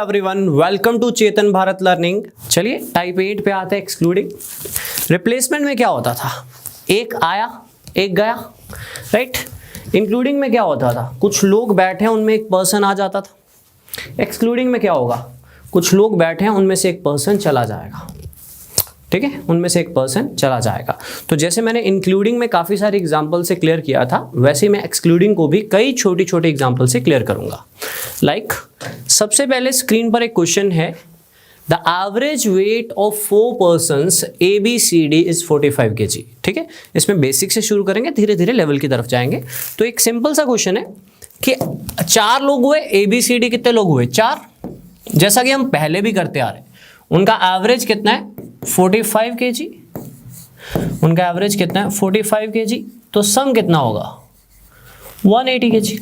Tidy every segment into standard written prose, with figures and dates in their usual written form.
Everyone, welcome to Chetan Bharat learning. चलिए type 8 पे आते हैं, एक्सक्लूडिंग। रिप्लेसमेंट में क्या होता था? एक आया एक गया, राइट। इंक्लूडिंग में क्या होता था? कुछ लोग बैठे हैं उनमें एक पर्सन आ जाता था। एक्सक्लूडिंग में क्या होगा? कुछ लोग बैठे हैं उनमें से एक पर्सन चला जाएगा, ठीक है, उनमें से एक पर्सन चला जाएगा। तो जैसे मैंने इंक्लूडिंग में काफ़ी सारे एग्जाम्पल से क्लियर किया था, वैसे मैं एक्सक्लूडिंग को भी कई छोटी छोटी एग्जाम्पल से क्लियर करूंगा। लाइक सबसे पहले स्क्रीन पर एक क्वेश्चन है, the average weight of 4 persons ABCD is 45 kg। ठीक है, इसमें बेसिक से शुरू करेंगे, धीरे धीरे लेवल की तरफ जाएंगे। तो एक सिंपल सा क्वेश्चन है कि 4 लोग हुए, ABCD कितने लोग हुए? 4। जैसा कि हम पहले भी करते आ रहे हैं, उनका एवरेज कितना है? 45 kg। उनका एवरेज कितना है? 45 kg। तो सम कितना होगा? 180 kg।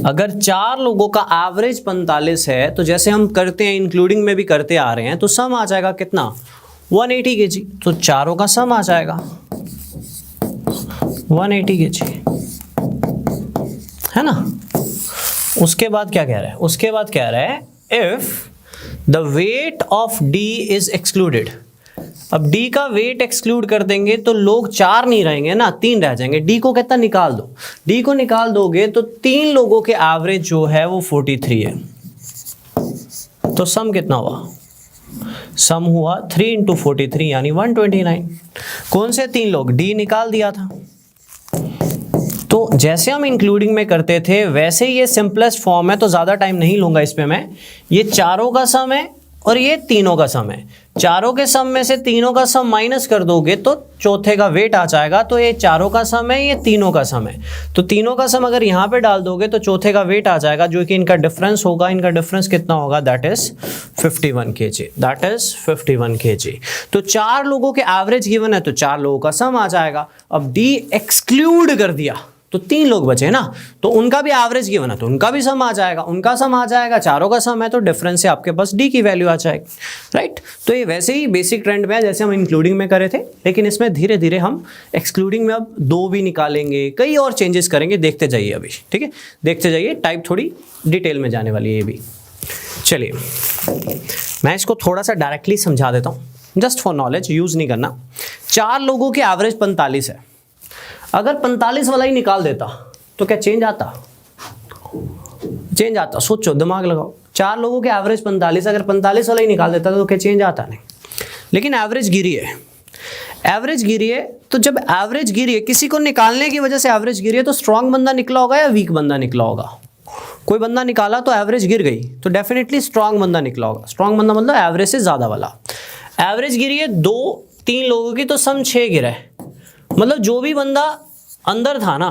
अगर 4 लोगों का एवरेज 45 है, तो जैसे हम करते हैं इंक्लूडिंग में भी करते आ रहे हैं, तो सम आ जाएगा कितना? 180 kg। तो चारों का सम आ जाएगा 180 kg, है ना। उसके बाद क्या कह रहा है? उसके बाद कह रहा है if the weight of D is excluded. अब D का वेट एक्सक्लूड कर देंगे तो लोग 4 नहीं रहेंगे ना, 3 रह जाएंगे। D को कितना निकाल दो? D को निकाल दोगे तो 3 लोगों के एवरेज जो है वो 43 है। तो सम कितना हुआ? सम हुआ 3 × 43 यानी 129। कौन से 3 लोग? D निकाल दिया था। तो जैसे हम इंक्लूडिंग में करते थे वैसे ये सिंपलेस्ट फॉर्म है, तो ज़्यादा टाइम नहीं लूँगा इस पे मैं। ये चारों का सम है और ये तीनों का सम है। चारों के सम में से तीनों का सम माइनस कर दोगे तो चौथे का वेट आ जाएगा। तो ये चारों का सम है, ये तीनों का सम है। तो तीनों का सम अगर यहाँ पे डाल दोगे तो चौथे का वेट आ जाएगा, जो कि इनका डिफरेंस होगा। इनका डिफरेंस कितना होगा? That is 51 kg। That is 51 kg। तो 4 लोगों के एवरेज गिवन है तो 4 लोगों का सम आ जाएगा। अब D एक्सक्लूड कर दिया तो 3 लोग बचे ना, तो उनका भी एवरेज गिवन है तो उनका भी सम आ जाएगा। उनका सम आ जाएगा, चारों का सम है तो डिफरेंस से आपके पास D की वैल्यू आ जाएगी, राइट। तो ये वैसे ही बेसिक ट्रेंड में है जैसे हम इंक्लूडिंग में करे थे, लेकिन इसमें धीरे धीरे हम एक्सक्लूडिंग में अब 2 भी निकालेंगे, कई और चेंजेस करेंगे। देखते जाइए अभी, ठीक है, देखते जाइए। टाइप थोड़ी डिटेल में जाने वाली है ये भी। चलिए मैं इसको थोड़ा सा डायरेक्टली समझा देता हूँ, जस्ट फॉर नॉलेज, यूज नहीं करना। 4 लोगों के एवरेज 45 है। अगर 45 वाला ही निकाल देता तो क्या चेंज आता? चेंज आता। सोचो, दिमाग लगाओ। 4 लोगों के एवरेज 45, अगर 45 वाला ही निकाल देता तो क्या चेंज आता? नहीं। लेकिन एवरेज गिरी है। एवरेज गिरी है तो जब एवरेज गिरी है, किसी को निकालने की वजह से एवरेज गिरी है, तो स्ट्रांग बंदा निकला होगा या वीक बंदा निकला होगा? कोई बंदा निकाला तो एवरेज गिर गई, तो डेफिनेटली स्ट्रांग बंदा निकला होगा। स्ट्रांग बंदा मतलब एवरेज से ज्यादा वाला। एवरेज गिरी है 2-3 लोगों की, तो सम 6 गिरा है। मतलब जो भी बंदा अंदर था ना,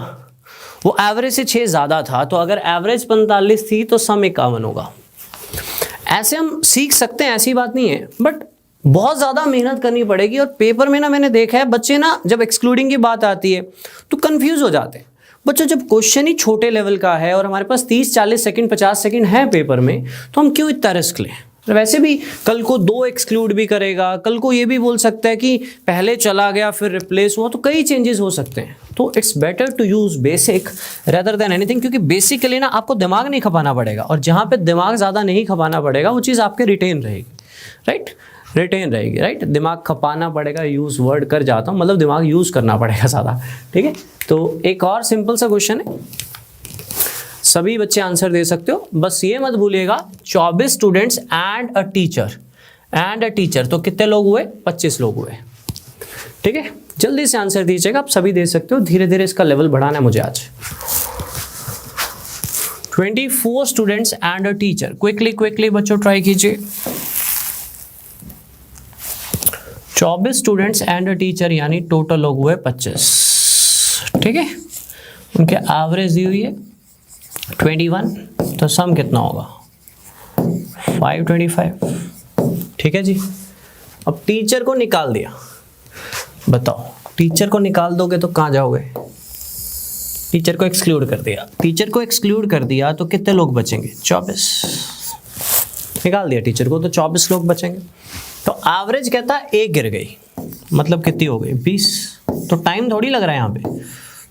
वो एवरेज से 6 ज़्यादा था। तो अगर एवरेज 45 थी तो सम 51 होगा। ऐसे हम सीख सकते हैं, ऐसी बात नहीं है, बट बहुत ज़्यादा मेहनत करनी पड़ेगी। और पेपर में ना मैंने देखा है बच्चे ना, जब एक्सक्लूडिंग की बात आती है तो कंफ्यूज हो जाते हैं। बच्चों, जब क्वेश्चन ही छोटे लेवल का है और हमारे पास 30-40 सेकंड 50 सेकंड है पेपर में, तो हम क्यों इतना रिस्क लें? वैसे भी कल को 2 एक्सक्लूड भी करेगा, कल को ये भी बोल सकता है कि पहले चला गया फिर रिप्लेस हुआ, तो कई चेंजेस हो सकते हैं। तो it's better to use basic rather than anything, क्योंकि बेसिक के लिए ना आपको दिमाग नहीं खपाना पड़ेगा, और जहाँ पे दिमाग ज़्यादा नहीं खपाना पड़ेगा वो चीज़ आपके रिटेन रहेगी, राइट। रिटेन रहेगी, राइट। दिमाग खपाना पड़ेगा, यूज वर्ड कर जाता हूँ, मतलब दिमाग यूज करना पड़ेगा ज़्यादा, ठीक है। तो एक और सिंपल सा क्वेश्चन है, सभी बच्चे आंसर दे सकते हो, बस ये मत भूलिएगा 24 स्टूडेंट्स एंड अ टीचर। तो कितने लोग हुए? 25 लोग हुए, ठीक है। जल्दी से आंसर दीजिएगा, आप सभी दे सकते हो। धीरे धीरे इसका लेवल बढ़ाना है मुझे आज। 24 students and a teacher. Quickly बच्चों ट्राई कीजिए। 24 स्टूडेंट्स एंड अ टीचर यानी टोटल लोग हुए 25, ठीक है। उनके एवरेज दी हुई है 21, तो सम कितना होगा? 525, ठीक है जी। अब टीचर को निकाल दिया, बताओ टीचर को निकाल दोगे तो कहाँ जाओगे? टीचर को एक्सक्लूड कर दिया। टीचर को एक्सक्लूड कर दिया तो कितने लोग बचेंगे? 24। निकाल दिया टीचर को तो 24 लोग बचेंगे। तो एवरेज कहता है 1 गिर गई, मतलब कितनी हो गई? 20। तो टाइम थोड़ी लग रहा है यहाँ पे।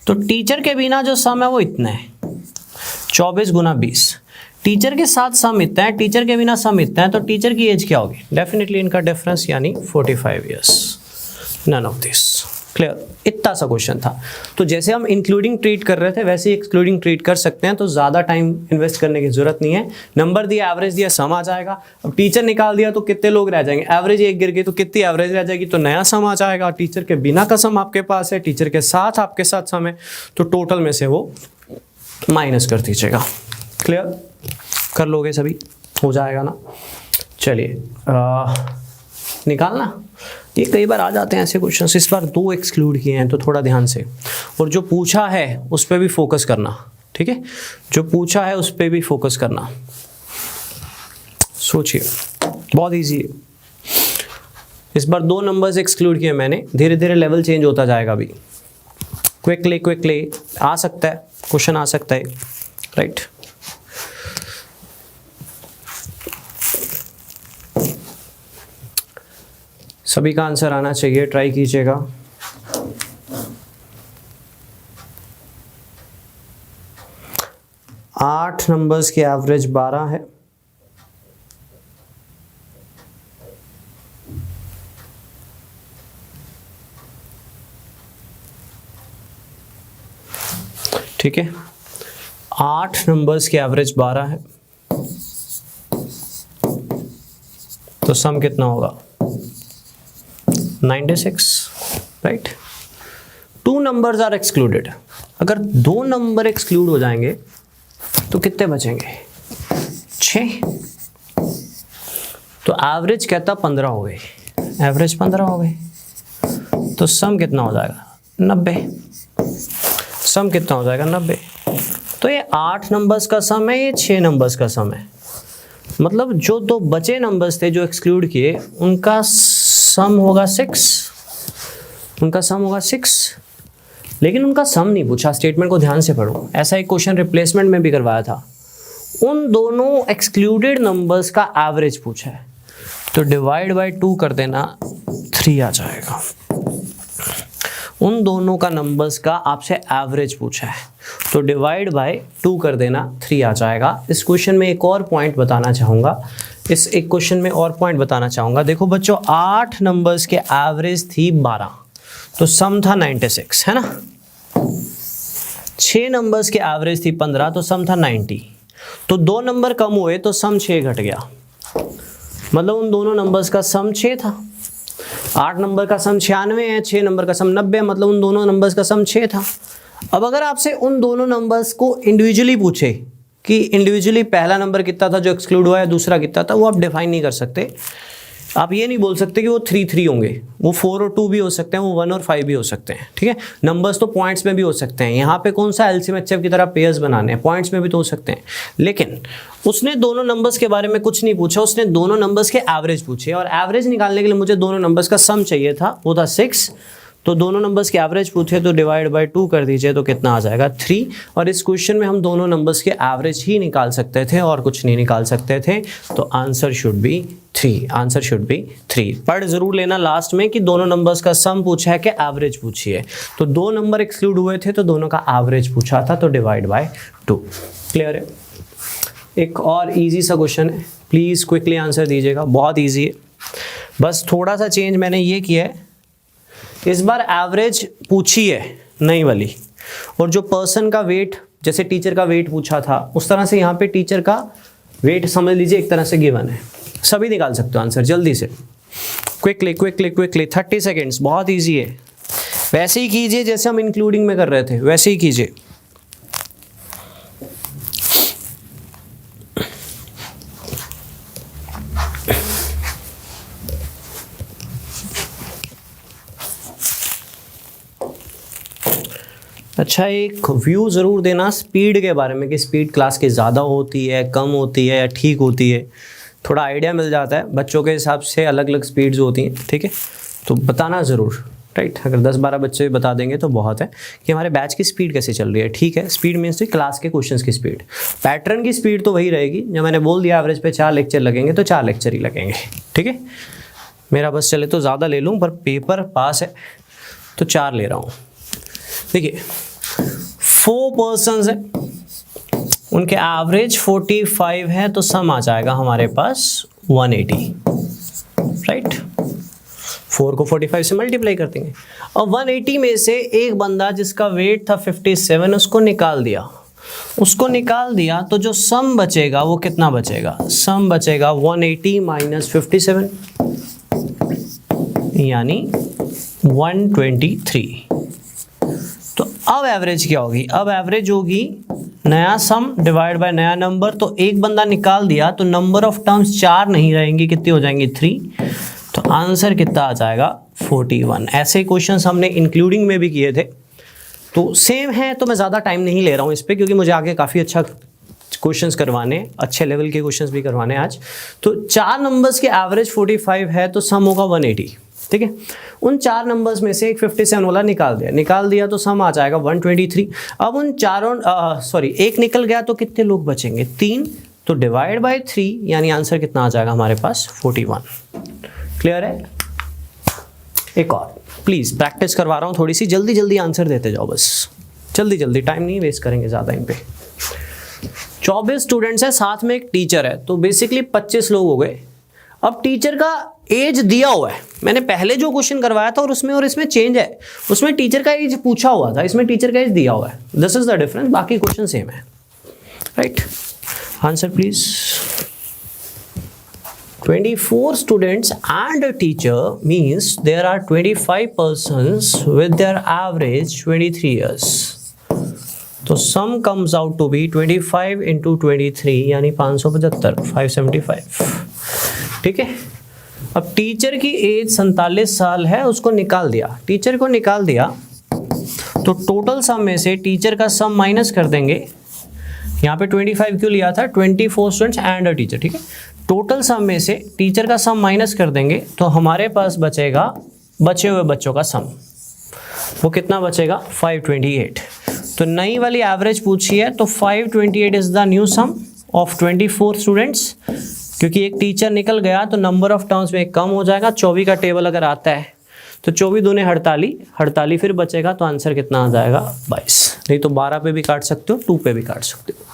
तो टीचर के बिना जो सम है वो इतना है, 24 × 20। टीचर के साथ सम इतना है, टीचर के बिना सम इतना है, तो टीचर की एज क्या होगी? डेफिनेटली इनका डिफरेंस यानी 45 years. None of this. Clear? इतना सा क्वेश्चन था। तो जैसे हम इंक्लूडिंग ट्रीट कर रहे थे वैसे ही एक्सक्लूडिंग ट्रीट कर सकते हैं, तो ज़्यादा टाइम इन्वेस्ट करने की जरूरत नहीं है। नंबर दिया, एवरेज दिया, सम आ जाएगा। अब टीचर निकाल दिया तो कितने लोग रह जाएंगे? एवरेज एक गिर गई तो कितनी एवरेज रह जाएगी? तो नया सम आ जाएगा। टीचर के बिना का सम आपके पास है, टीचर के साथ आपके साथ सम है, तो टोटल में से वो माइनस कर दीजिएगा। क्लियर? कर लोगे सभी? हो जाएगा ना? चलिए निकालना। ये कई बार आ जाते हैं ऐसे क्वेश्चंस, इस बार 2 एक्सक्लूड किए हैं तो थोड़ा ध्यान से, और जो पूछा है उस पर भी फोकस करना, ठीक है? जो पूछा है उस पर भी फोकस करना। सोचिए, बहुत इजी है। इस बार 2 नंबर्स एक्सक्लूड किए मैंने, धीरे धीरे लेवल चेंज होता जाएगा अभी। क्विकली आ सकता है, क्वेश्चन आ सकता है, राइट? सभी का आंसर आना चाहिए, ट्राई कीजिएगा। आठ नंबर्स की एवरेज 12 है। ठीक है, 8 नंबर्स की एवरेज 12 है, तो सम कितना होगा? 96, राइट? 2 numbers are excluded. अगर 2 नंबर एक्सक्लूड हो जाएंगे तो कितने बचेंगे? 6। तो एवरेज कहता 15 हो गई, एवरेज 15 हो गई, तो सम कितना हो जाएगा? 90। सम कितना हो जाएगा? 90। तो ये 8 नंबर्स का सम है, ये 6 नंबर्स का सम है। मतलब जो 2 बचे नंबर्स थे जो एक्सक्लूड किए, उनका सम होगा 6, उनका सम होगा 6। लेकिन उनका सम नहीं पूछा, स्टेटमेंट को ध्यान से पढ़ो। ऐसा एक क्वेश्चन रिप्लेसमेंट में भी करवाया था, उन दोनों एक्सक्लूडेड नंबर्स का एवरेज पूछा है, तो डिवाइड बाय 2 कर देना, 3 आ जाएगा। उन दोनों का नंबर्स का आपसे एवरेज पूछा है, तो डिवाइड बाय 2 कर देना, 3 आ जाएगा। इस क्वेश्चन में एक और पॉइंट बताना चाहूँगा, इस एक क्वेश्चन में और पॉइंट बताना चाहूँगा। देखो बच्चों, 8 नंबर्स के एवरेज थी 12, तो सम था 96, है ना? 6 नंबर्स के एवरेज थी 15, तो सम था 90। तो 2 नंबर कम हुए तो सम 6 घट गया, मतलब उन दोनों नंबर्स का सम 6 था। 8 नंबर का सम 96 है, 6 नंबर का सम 90, मतलब उन दोनों नंबर्स का सम 6 था। अब अगर आपसे उन दोनों नंबर्स को इंडिविजुअली पूछे कि इंडिविजुअली पहला नंबर कितना था जो एक्सक्लूड हुआ है, दूसरा कितना था, वो आप डिफाइन नहीं कर सकते। आप ये नहीं बोल सकते कि वो 3 होंगे, वो 4 और 2 भी हो सकते हैं, वो 1 और 5 भी हो सकते हैं, ठीक है? नंबर्स तो पॉइंट्स में भी हो सकते हैं। यहाँ पे कौन सा एलसीएम एचसीएफ की तरह पेयर्स बनाने हैं, पॉइंट्स में भी तो हो सकते हैं। लेकिन उसने दोनों नंबर्स के बारे में कुछ नहीं पूछा, उसने दोनों नंबर्स के एवरेज पूछे, और एवरेज निकालने के लिए मुझे दोनों नंबर्स का सम चाहिए था, वो था 6। तो दोनों नंबर्स के एवरेज पूछे, तो डिवाइड बाय 2 कर दीजिए, तो कितना आ जाएगा? 3। और इस क्वेश्चन में हम दोनों नंबर्स के एवरेज ही निकाल सकते थे और कुछ नहीं निकाल सकते थे, तो answer should B 3। Answer should B 3। पढ़ जरूर लेना लास्ट में कि दोनों नंबर्स का सम पूछा है कि एवरेज पूछी है। तो 2 नंबर एक्सक्लूड हुए थे तो दोनों का एवरेज पूछा था, तो डिवाइड बाय 2। क्लियर है? एक और ईजी सा क्वेश्चन है, प्लीज़ क्विकली आंसर दीजिएगा, बहुत ईजी है। बस थोड़ा सा चेंज मैंने ये किया है, इस बार एवरेज पूछी है नई वाली, और जो पर्सन का वेट, जैसे टीचर का वेट पूछा था, उस तरह से यहाँ पे टीचर का वेट समझ लीजिए एक तरह से गिवन है। सभी निकाल सकते हो आंसर जल्दी से, क्विकली 30 सेकेंड्स, बहुत ईजी है। वैसे ही कीजिए जैसे हम इंक्लूडिंग में कर रहे थे, वैसे ही कीजिए। अच्छा, एक व्यू ज़रूर देना स्पीड के बारे में कि स्पीड क्लास की ज़्यादा होती है, कम होती है या ठीक होती है, थोड़ा आइडिया मिल जाता है। बच्चों के हिसाब से अलग अलग स्पीड्स होती हैं, ठीक है? तो बताना ज़रूर, राइट? अगर 10-12 बच्चे बता देंगे तो बहुत है कि हमारे बैच की स्पीड कैसे चल रही है, ठीक है? स्पीड मीन्स क्लास के क्वेश्चंस की स्पीड, पैटर्न की स्पीड तो वही रहेगी। जब मैंने बोल दिया एवरेज पे 4 लेक्चर लगेंगे तो 4 लेक्चर ही लगेंगे, ठीक है? मेरा बस चले तो ज़्यादा ले लूँ, पर पेपर पास है तो 4 ले रहा हूँ। देखिए 4 पर्सन्स है, उनके एवरेज 45 है तो सम आ जाएगा हमारे पास 180, राइट। 4 को 45 से मल्टीप्लाई कर देंगे और 180 में से एक बंदा जिसका वेट था 57 उसको निकाल दिया तो जो सम बचेगा वो कितना बचेगा, सम बचेगा 180 माइनस 57 यानी 123। तो अब एवरेज क्या होगी, अब एवरेज होगी नया सम डिवाइड बाय नया नंबर। तो एक बंदा निकाल दिया तो नंबर ऑफ टर्म्स 4 नहीं रहेंगी, कितनी हो जाएंगी 3। तो आंसर कितना आ जाएगा 41। ऐसे ही क्वेश्चंस हमने इंक्लूडिंग में भी किए थे, तो सेम है। तो मैं ज़्यादा टाइम नहीं ले रहा हूँ इस पर, क्योंकि मुझे आगे काफ़ी अच्छा क्वेश्चंस करवाने, अच्छे लेवल के क्वेश्चंस भी करवाने आज। तो 4 नंबर्स के एवरेज 45 है तो सम होगा 180, ठीक है। उन 4 नंबर्स में से एक 57 वाला निकाल दिया तो सम आ जाएगा 123। अब उन चारों एक निकल गया तो कितने लोग बचेंगे, 3। तो डिवाइड बाय 3 यानी आंसर कितना आ जाएगा हमारे पास 41। क्लियर है। एक और प्लीज प्रैक्टिस करवा रहा हूँ थोड़ी सी, जल्दी जल्दी आंसर देते जाओ बस, जल्दी जल्दी, टाइम नहीं वेस्ट करेंगे ज़्यादा इन पे। 24 स्टूडेंट्स है, साथ में एक टीचर है, तो बेसिकली 25 लोग हो गए। अब टीचर का एज दिया हुआ है, मैंने पहले जो क्वेश्चन करवाया था और उसमें और इसमें चेंज है, उसमें टीचर का एज पूछा हुआ था, इसमें टीचर का एज दिया हुआ है। दिस इज द डिफरेंस, बाकी क्वेश्चन सेम है, right. Answer please. 24 students and a teacher means there are 25 persons with their average 23 years. तो sum comes out to be 25 into 23 यानी 575, 575, ठीक है। अब टीचर की एज 47 साल है, उसको निकाल दिया, टीचर को निकाल दिया तो टोटल सम में से टीचर का सम माइनस कर देंगे। यहाँ पे 25 क्यों लिया था, 24 स्टूडेंट्स एंड अ टीचर, ठीक है। टोटल सम में से टीचर का सम माइनस कर देंगे तो हमारे पास बचेगा बचे हुए बच्चों का सम, वो कितना बचेगा 528। तो नई वाली एवरेज पूछी है तो 528 is the new sum of 24 students. क्योंकि एक टीचर निकल गया तो नंबर ऑफ टर्म्स में कम हो जाएगा। 24 का टेबल अगर आता है तो 24 दूने 48 फिर बचेगा, तो आंसर कितना आ जाएगा 22। नहीं तो 12 पे भी काट सकते हो, 2 पे भी काट सकते हो।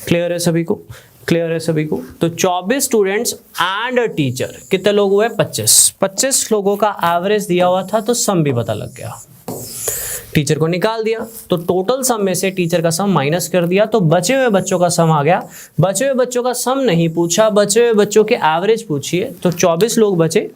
क्लियर है सभी को, क्लियर है सभी को। तो 24 स्टूडेंट्स एंड अ टीचर, कितने लोग हुए 25 लोगों का एवरेज दिया हुआ था तो सम भी पता लग गया। टीचर को निकाल दिया तो टोटल सम में से टीचर का सम माइनस कर दिया तो बचे हुए बच्चों का सम आ गया। बचे हुए बच्चों का सम नहीं पूछा, बचे हुए बच्चों के एवरेज पूछिए, तो 24 लोग बचे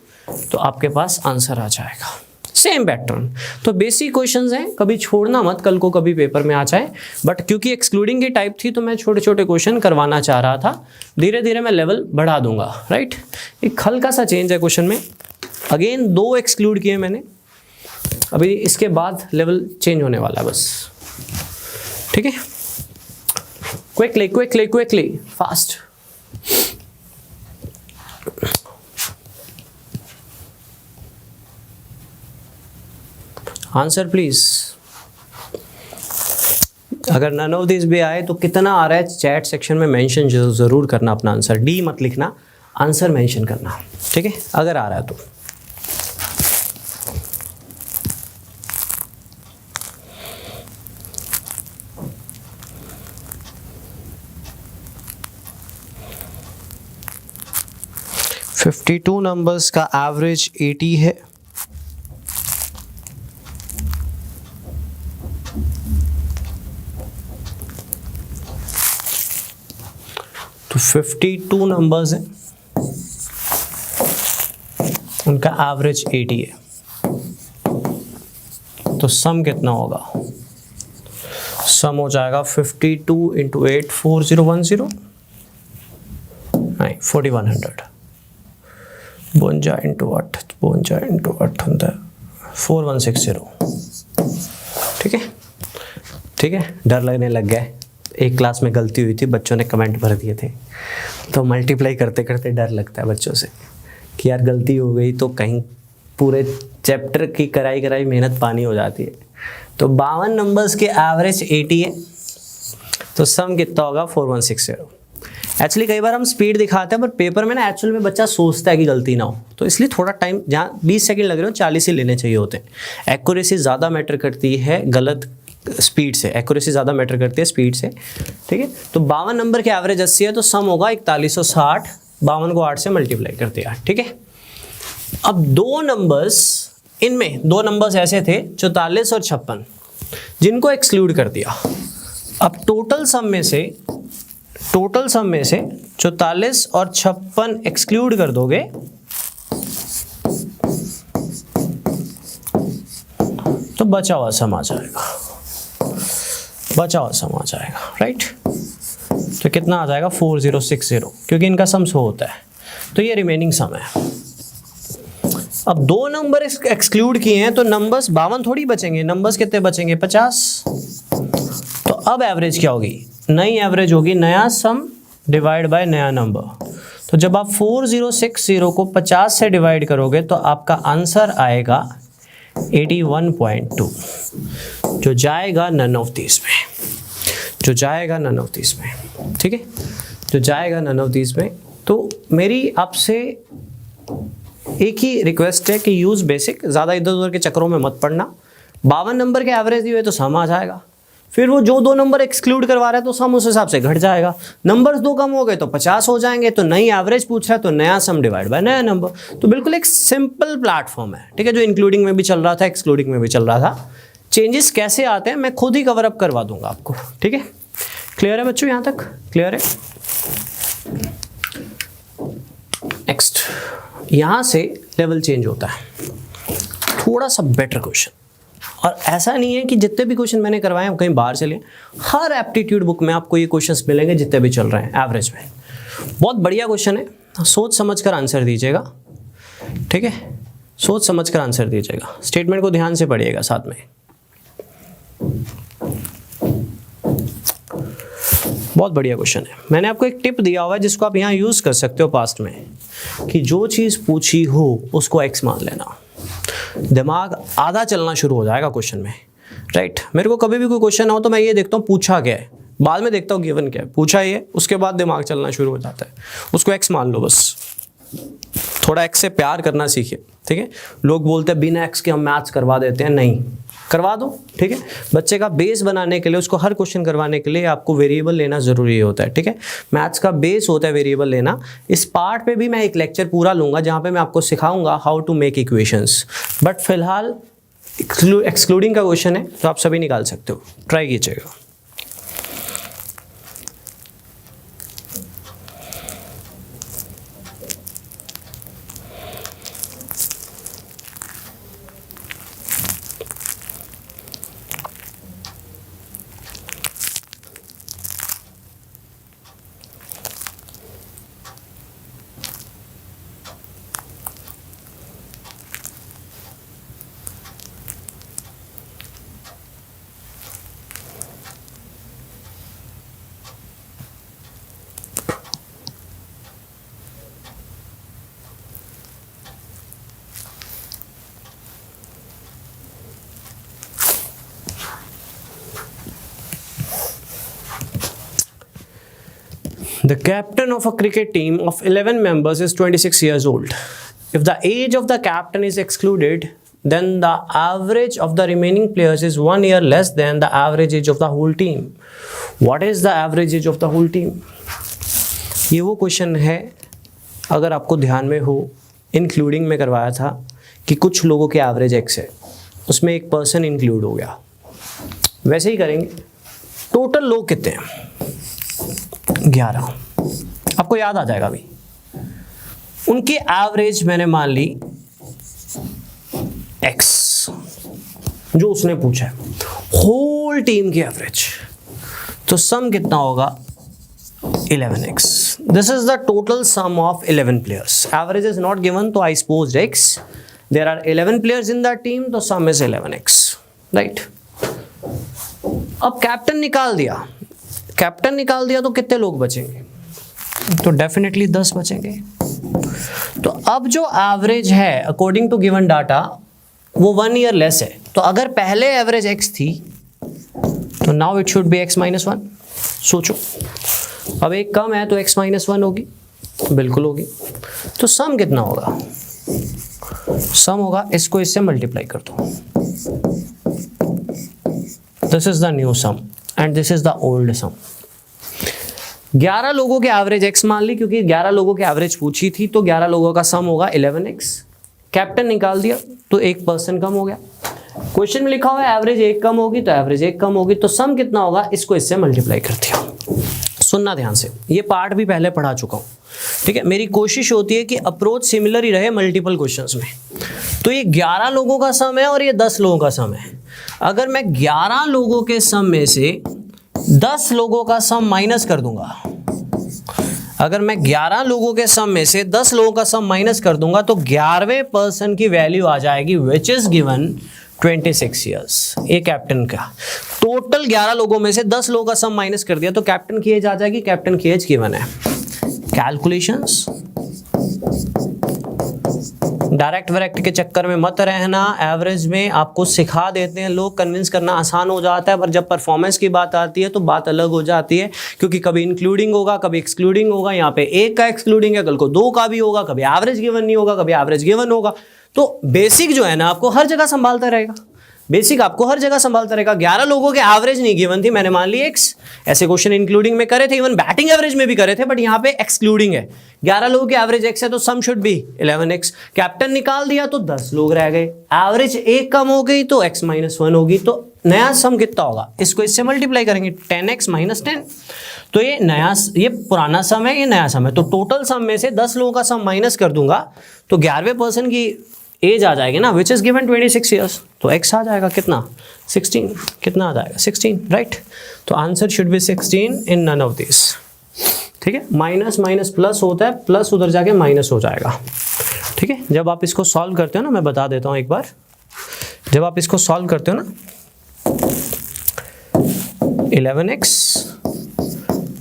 तो आपके पास आंसर आ जाएगा। Same pattern. तो बेसिक क्वेश्चंस हैं, कभी छोड़ना मत, कल को कभी पेपर में आ जाए। बट क्योंकि एक्सक्लूडिंग की टाइप थी तो मैं छोटे छोटे क्वेश्चन करवाना चाह रहा था, धीरे धीरे मैं लेवल बढ़ा दूंगा, राइट। एक हल्का सा चेंज है क्वेश्चन में, अगेन 2 एक्सक्लूड किए मैंने, अभी इसके बाद लेवल चेंज होने वाला है बस, ठीक है। Quickly quickly quickly fast. Answer please. अगर नन ऑफ दिस भी आए तो कितना आ रहा है चैट सेक्शन में मेंशन जरूर करना अपना आंसर। डी मत लिखना, आंसर मेंशन करना, ठीक है, अगर आ रहा है तो। $52 नंबर्स का एवरेज 80 है। तो 52 नंबर्स हैं, उनका एवरेज 80 है, तो सम कितना होगा, सम हो जाएगा 52 इंटू 8 4010 नहीं 4100 52 इंटू 8 52 इंटू 800 4160, ठीक है, ठीक है। डर लगने लग गया है, एक क्लास में गलती हुई थी, बच्चों ने कमेंट भर दिए थे, तो मल्टीप्लाई करते करते डर लगता है बच्चों से कि यार गलती हो गई तो कहीं पूरे चैप्टर की कराई मेहनत पानी हो जाती है। तो 52 नंबर्स के एवरेज 80 है, तो सम कितना होगा 4160। एक्चुअली कई बार हम स्पीड दिखाते हैं पर पेपर में ना एक्चुअल में बच्चा सोचता है कि गलती ना हो, तो इसलिए थोड़ा टाइम, जहाँ 20 सेकंड लग रहे हो 40 ही लेने चाहिए होते हैं। एक्यूरेसी ज़्यादा मैटर करती है गलत स्पीड से, एक्यूरेसी ज़्यादा मैटर करती है स्पीड से, ठीक है। तो 52 नंबर के एवरेज 80 है, तो सम होगा 4160, 52 को 8 से मल्टीप्लाई कर दिया, ठीक है। अब दो नंबर्स, इनमें दो नंबर्स ऐसे थे 44 और 56, जिनको एक्सक्लूड कर दिया। अब टोटल सम में से 44 और 56 एक्सक्लूड कर दोगे तो बचा हुआ सम आ जाएगा, राइट। तो कितना आ जाएगा 4060, क्योंकि इनका सम 100 होता है, तो ये रिमेनिंग सम है। अब दो नंबर एक्सक्लूड किए हैं तो नंबर्स 52 थोड़ी बचेंगे, नंबर्स कितने बचेंगे 50। तो अब एवरेज क्या होगी, नई एवरेज होगी नया सम डिवाइड बाय नया नंबर। तो जब आप 4060 को 50 से डिवाइड करोगे तो आपका आंसर आएगा 81.2, जो जाएगा नन ऑफ दीज में, ठीक है, जो जाएगा नन ऑफ दीज में। तो मेरी आपसे एक ही रिक्वेस्ट है कि यूज़ बेसिक, ज़्यादा इधर उधर के चक्करों में मत पड़ना। 52 नंबर के एवरेज दिए हुए तो सम आ जाएगा, फिर वो जो दो नंबर एक्सक्लूड करवा रहा है तो सम उस हिसाब से घट जाएगा। नंबर्स दो कम हो गए तो 50 हो जाएंगे, तो नई एवरेज पूछ रहा है तो नया सम डिवाइड बाय नया नंबर। तो बिल्कुल एक सिंपल प्लेटफॉर्म है, ठीक है, जो इंक्लूडिंग में भी चल रहा था, एक्सक्लूडिंग में भी चल रहा था। चेंजेस कैसे आते हैं मैं खुद ही कवर अप करवा दूंगा आपको, ठीक है। क्लियर है बच्चों, यहाँ तक क्लियर है? नेक्स्ट, यहाँ से लेवल चेंज होता है, थोड़ा सा बेटर क्वेश्चन। और ऐसा नहीं है कि जितने भी क्वेश्चन मैंने करवाए हैं कहीं बाहर से लिए, हर एप्टीट्यूड बुक में आपको ये क्वेश्चंस मिलेंगे जितने भी चल रहे हैं एवरेज में। बहुत बढ़िया क्वेश्चन है, सोच समझ कर आंसर दीजिएगा, ठीक है, सोच समझ कर आंसर दीजिएगा। स्टेटमेंट को ध्यान से पढ़िएगा साथ में। बहुत बढ़िया क्वेश्चन है। मैंने आपको एक टिप दिया हुआ है जिसको आप यहाँ यूज़ कर सकते हो पास्ट में, कि जो चीज़ पूछी हो उसको एक्स मान लेना, दिमाग आधा चलना शुरू हो जाएगा क्वेश्चन में, राइट। मेरे को कभी भी कोई क्वेश्चन हो तो मैं ये देखता हूँ पूछा क्या है, बाद में देखता हूँ गिवन क्या है, पूछा ये, उसके बाद दिमाग चलना शुरू हो जाता है। उसको एक्स मान लो बस, थोड़ा एक्स से प्यार करना सीखिए, ठीक है। लोग बोलते हैं बिना एक्स के हम मैथ्स करवा देते हैं, नहीं करवा दो, ठीक है। बच्चे का बेस बनाने के लिए, उसको हर क्वेश्चन करवाने के लिए आपको वेरिएबल लेना ज़रूरी होता है, ठीक है। मैथ्स का बेस होता है वेरिएबल लेना। इस पार्ट पे भी मैं एक लेक्चर पूरा लूँगा जहाँ पे मैं आपको सिखाऊंगा how to make equations, but फिलहाल एक्सक्लूडिंग का क्वेश्चन है तो आप सभी निकाल सकते हो, ट्राई कीजिएगा। The captain of a cricket team of 11 members is 26 years old. If the age of the captain is excluded, then the average of the remaining players is 1 year less than the average age of the whole team. What is the average age of the whole team? ये वो question है, अगर आपको ध्यान में हो, including में करवाया था कि कुछ लोगों के एवरेज एक्स है, उसमें एक पर्सन इंक्लूड हो गया। वैसे ही करेंगे। टोटल लोग कितने हैं? 11। आपको याद आ जाएगा अभी। उनकी एवरेज मैंने मान ली x, जो उसने पूछा है, होल टीम की एवरेज, तो सम कितना होगा 11x। This is the total sum of 11 players. Average is not given, तो I suppose x, there are 11 players in the team, तो सम इज 11x, राइट। अब कैप्टन निकाल दिया, कैप्टन निकाल दिया तो कितने लोग बचेंगे? तो डेफिनेटली 10 बचेंगे। तो अब जो एवरेज है अकॉर्डिंग टू गिवन डाटा वो 1 ईयर लेस है। तो अगर पहले एवरेज x थी तो now it should be x - 1। सोचो, अब एक कम है तो x - 1 होगी, बिल्कुल होगी। तो सम कितना होगा? सम होगा, इसको इससे मल्टीप्लाई कर दो, this is the new sum and this is the old sum. 11 लोगों के एवरेज x मान ली, क्योंकि 11 लोगों के एवरेज पूछी थी, तो 11 लोगों का सम होगा 11x। कैप्टन निकाल दिया तो 1% कम हो गया। क्वेश्चन में लिखा हुआ है एवरेज 1 कम होगी तो एवरेज 1 कम होगी, तो सम कितना होगा, इसको इससे मल्टीप्लाई कर दिया। सुनना ध्यान से, ये पार्ट भी पहले पढ़ा चुका हूं, ठीक है। मेरी कोशिश होती है कि अप्रोच सिमिलर ही रहे मल्टीपल क्वेश्चंस में। तो ये 11 लोगों का सम है और ये 10 लोगों का सम है। अगर मैं 11 लोगों के सम में से 10 लोगों का सम माइनस कर दूंगा, अगर मैं 11 लोगों के सम में से 10 लोगों का सम माइनस कर दूंगा, तो 11वें पर्सन की वैल्यू आ जाएगी विच इज गिवन 26 ईयर्स। ये कैप्टन का टोटल 11 लोगों में से 10 लोगों का सम माइनस कर दिया तो कैप्टन की एज आ जाएगी। कैप्टन की एज गिवन है। कैलकुलेशंस डायरेक्ट वायरेक्ट के चक्कर में मत रहना। एवरेज में आपको सिखा देते हैं लोग, कन्विंस करना आसान हो जाता है, पर जब परफॉर्मेंस की बात आती है तो बात अलग हो जाती है, क्योंकि कभी इंक्लूडिंग होगा, कभी एक्सक्लूडिंग होगा। यहाँ पे 1 का एक्सक्लूडिंग है, कल को 2 का भी होगा, कभी एवरेज गिवन नहीं होगा, कभी एवरेज गिवन होगा। तो बेसिक जो है ना आपको हर जगह संभालता रहेगा, बेसिक आपको हर जगह संभालता रहेगा। 11 लोगों के एवरेज नहीं गिवन थी, मैंने मान ली x। ऐसे क्वेश्चन इंक्लूडिंग में करे थे, इवन बैटिंग एवरेज में भी करे थे, बट यहाँ पे एक्सक्लूडिंग है। 11 लोगों के एवरेज x है तो sum should be 11x। Captain निकाल दिया तो 10 लोग रह गए, एवरेज 1 कम हो गई तो x - 1 होगी। तो नया सम कितना होगा, इसको इससे मल्टीप्लाई करेंगे 10x - 10। तो ये पुराना सम है, ये नया सम है। तो टोटल सम में से 10 लोगों का सम माइनस कर दूंगा तो 11वें पर्सन की एज आ जाएगी ना, विच इज गिवन 26 ईयर्स। तो x आ जाएगा कितना, 16। कितना आ जाएगा, 16, राइट। तो answer should be 16 in none of this, ठीक है। माइनस माइनस प्लस होता है, प्लस उधर जाके माइनस हो जाएगा, ठीक है। जब आप इसको सॉल्व करते हो ना, मैं बता देता हूँ एक बार, जब आप इसको सॉल्व करते हो ना, 11x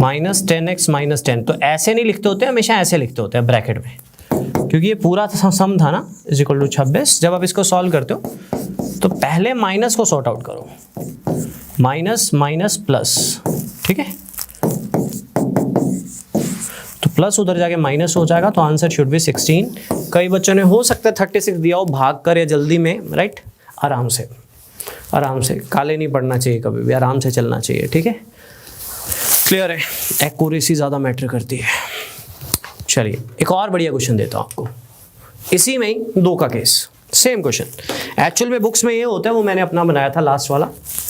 माइनस 10x माइनस 10, तो ऐसे नहीं लिखते होते, हमेशा ऐसे लिखते होते हैं ब्रैकेट में, क्योंकि ये पूरा सम था ना, इज इक्वल टू 26। जब आप इसको सॉल्व करते हो तो पहले माइनस को सॉर्ट आउट करो, माइनस माइनस प्लस, ठीक है। तो प्लस उधर जाके माइनस हो जाएगा, तो आंसर शुड बी 16। कई बच्चों ने हो सकता है 36 दिया हो भाग कर या जल्दी में, राइट। आराम से, आराम से, काले नहीं पड़ना चाहिए कभी भी, आराम से चलना चाहिए, ठीक है। क्लियर है, एक्यूरेसी ज़्यादा मैटर करती है। चलिए एक और बढ़िया क्वेश्चन देता हूँ आपको, इसी में ही 2 का केस, सेम क्वेश्चन। एक्चुअल में बुक्स में ये होता है, वो मैंने अपना बनाया था लास्ट वाला,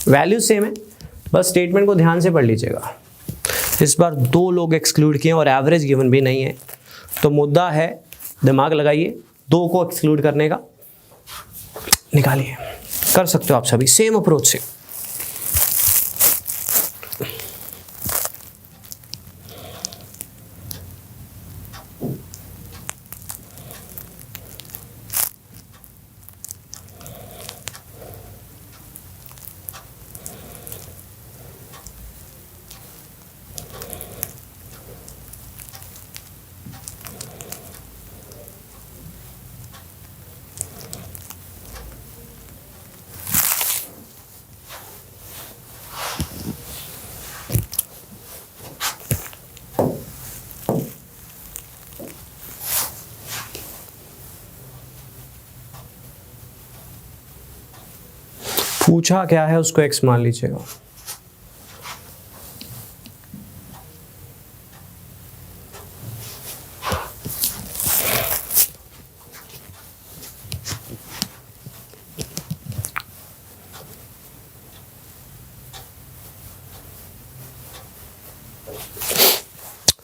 वैल्यू सेम है, बस स्टेटमेंट को ध्यान से पढ़ लीजिएगा। इस बार 2 लोग एक्सक्लूड किए और एवरेज गिवन भी नहीं है, तो मुद्दा है, दिमाग लगाइए, 2 को एक्सक्लूड करने का, निकालिए। कर सकते हो आप सभी सेम अप्रोच से। पूछा क्या है उसको x मान लीजिएगा।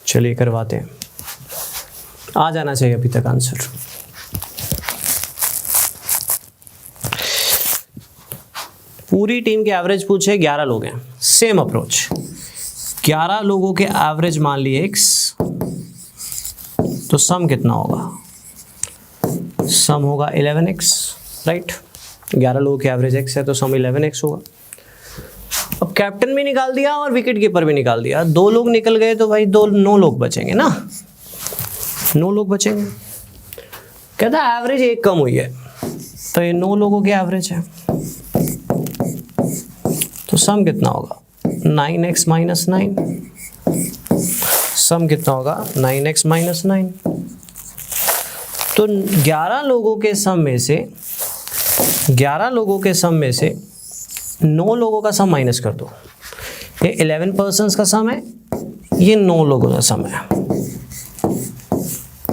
चलिए करवाते हैं, आ जाना चाहिए अभी तक आंसर। पूरी टीम के एवरेज पूछे, 11 लोग हैं, सेम अप्रोच। 11 लोगों के एवरेज मान लिए x, तो सम कितना होगा, सम होगा 11x, राइट। 11 लोगों के एवरेज x है तो सम 11x होगा। अब कैप्टन भी निकाल दिया और विकेट कीपर भी निकाल दिया, 2 लोग निकल गए तो भाई 9 लोग बचेंगे ना, 9 लोग बचेंगे। कहता है एवरेज 1 कम हुई है, तो ये 9 लोगों के एवरेज है, तो सम कितना होगा 9x माइनस 9, सम कितना होगा 9x माइनस 9। तो 11 लोगों के सम में से 9 लोगों का सम माइनस कर दो, ये 11 पर्सन्स का सम है, ये 9 लोगों का सम है।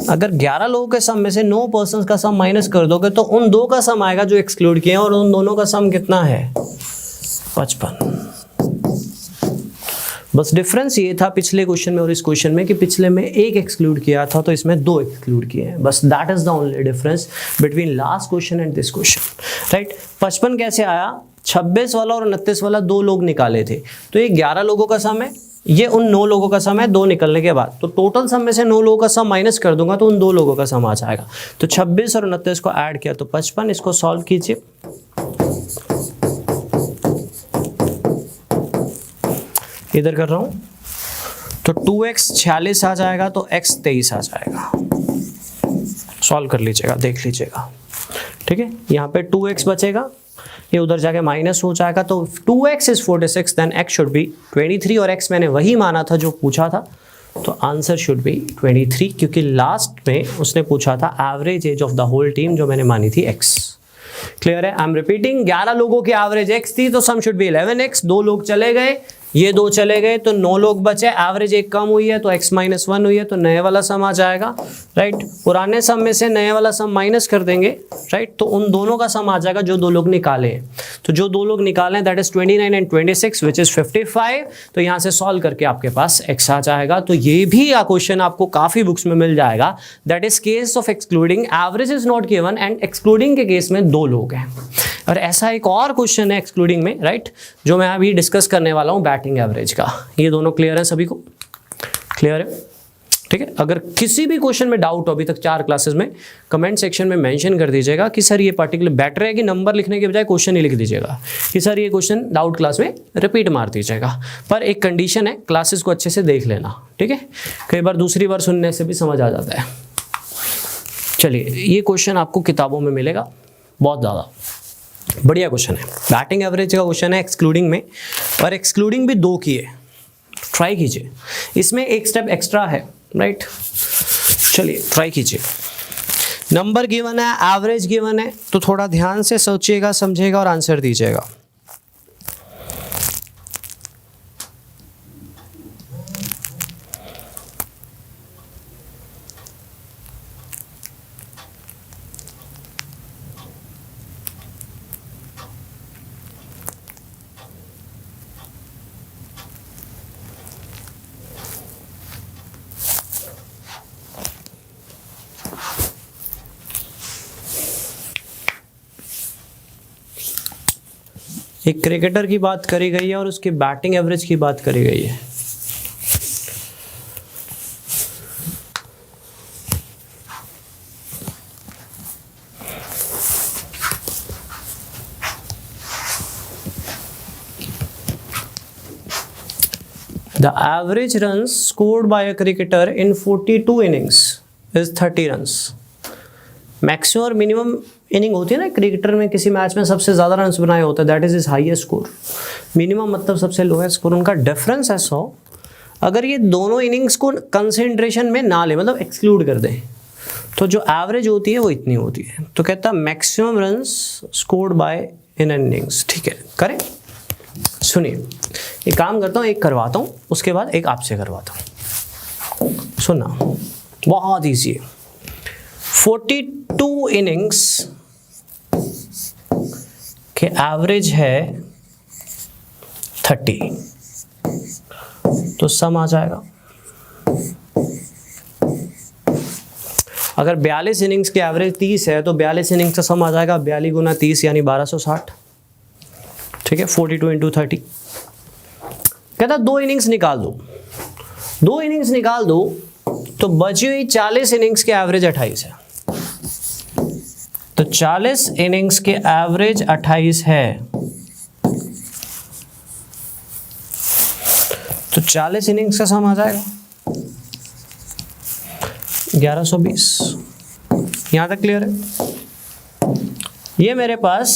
अगर 11 लोगों के सम में से 9 पर्सन्स का सम माइनस कर दोगे तो उन 2 का सम आएगा जो एक्सक्लूड किए हैं, और उन दोनों का सम कितना है 55। बस डिफरेंस ये था पिछले क्वेश्चन में और इस क्वेश्चन में कि पिछले में 1 एक्सक्लूड किया था तो इसमें 2 एक्सक्लूड किए हैं। बस that is the only difference between last question and this question, right. 55 कैसे आया, 26 वाला और 29 वाला 2 लोग निकाले थे, तो ये 11 लोगों का सम है, ये उन 9 लोगों का सम है 2 निकलने के बाद, तो टोटल सम में से 9 लोगों का सम माइनस कर दूंगा तो उन 2 लोगों का सम आ जाएगा। तो 26 और 29 को ऐड किया तो 55, इसको सॉल्व कीजिए। इधर कर रहा हूं तो 2x 46 आ जाएगा तो x 23 आ जाएगा। सॉल्व कर लीजिएगा, देख लीजिएगा, ठीक है। यहाँ पे 2x बचेगा, ये उधर जाके माइनस हो जाएगा, तो 2x is 46, then x should be 23, और x मैंने वही माना था जो पूछा था, तो आंसर शुड बी 23, क्योंकि लास्ट में उसने पूछा था average age of the whole team, जो मैंने मानी थी x। क्लियर है, आई एम रिपीटिंग, 11 लोगों की एवरेज x थी तो सम शुड बी 11x, 2 लोग चले गए, ये 2 चले गए तो 9 लोग बचे, एवरेज 1 कम हुई है तो x माइनस 1 हुई है, तो नए वाला सम आ जाएगा, राइट। पुराने सम में से नए वाला सम माइनस कर देंगे, राइट, तो उन दोनों का सम आ जाएगा जो 2 लोग निकाले हैं। तो जो 2 लोग निकाले हैं that is 29 and 26 which is 55, तो यहाँ से सॉल्व करके आपके पास x आ जाएगा। तो ये भी क्वेश्चन आपको काफी बुक्स में मिल जाएगा, that is case of excluding, average is not given and excluding के केस में 2 लोग हैं। और ऐसा एक और क्वेश्चन है एक्सक्लूडिंग में, राइट, जो मैं अभी डिस्कस करने वाला हूँ बैटिंग एवरेज का। ये दोनों क्लियर है, सभी को क्लियर है, ठीक है। अगर किसी भी क्वेश्चन में डाउट हो अभी तक 4 क्लासेस में, कमेंट सेक्शन में मेंशन कर दीजिएगा कि सर ये पर्टिकुलर, बेटर है कि नंबर लिखने के बजाय क्वेश्चन ही लिख दीजिएगा कि सर ये क्वेश्चन डाउट क्लास में रिपीट मार दीजिएगा। पर एक कंडीशन है, क्लासेस को अच्छे से देख लेना, ठीक है। कई बार दूसरी बार सुनने से भी समझ आ जाता है। चलिए, ये क्वेश्चन आपको किताबों में मिलेगा, बहुत ज़्यादा बढ़िया क्वेश्चन है, बैटिंग एवरेज का क्वेश्चन है एक्सक्लूडिंग में, और एक्सक्लूडिंग भी 2 की है, ट्राई कीजिए। इसमें एक स्टेप एक्स्ट्रा है, राइट। चलिए ट्राई कीजिए। नंबर गिवन है, एवरेज गिवन है, तो थोड़ा ध्यान से सोचिएगा, समझिएगा और आंसर दीजिएगा। एक क्रिकेटर की बात करी गई है और उसकी बैटिंग एवरेज की बात करी गई है। The average runs scored by a cricketer in 42 innings is 30 runs. Maximum और मिनिमम इनिंग होती है ना क्रिकेटर में, किसी मैच में सबसे ज़्यादा रन्स बनाए होते हैं, that is his highest score. Minimum मतलब सबसे लोएस्ट स्कोर, उनका डिफरेंस है 100। अगर ये दोनों इनिंग्स को कंसेंट्रेशन में ना ले, मतलब एक्सक्लूड कर दें, तो जो एवरेज होती है वो इतनी होती है। तो कहता है maximum runs scored by in innings, ठीक है। करें, सुनिए, एक काम करता हूँ, एक करवाता हूँ, उसके बाद एक आपसे करवाता हूँ। सुनना, बहुत ईजी है। 42 इनिंग्स के एवरेज है 30, तो सम आ जाएगा। अगर 42 इनिंग्स के एवरेज 30 है तो 42 इनिंग्स का सम आ जाएगा 42 गुना 30 यानी 1260, ठीक है। 42 इंटू 30। कहता 2 इनिंग्स निकाल दो, 2 इनिंग्स निकाल दो तो बची हुई 40 इनिंग्स के एवरेज 28 है। तो 40 इनिंग्स के एवरेज 28 है, तो 40 इनिंग्स का सम आ जाएगा 1120। यहां तक क्लियर है? ये मेरे पास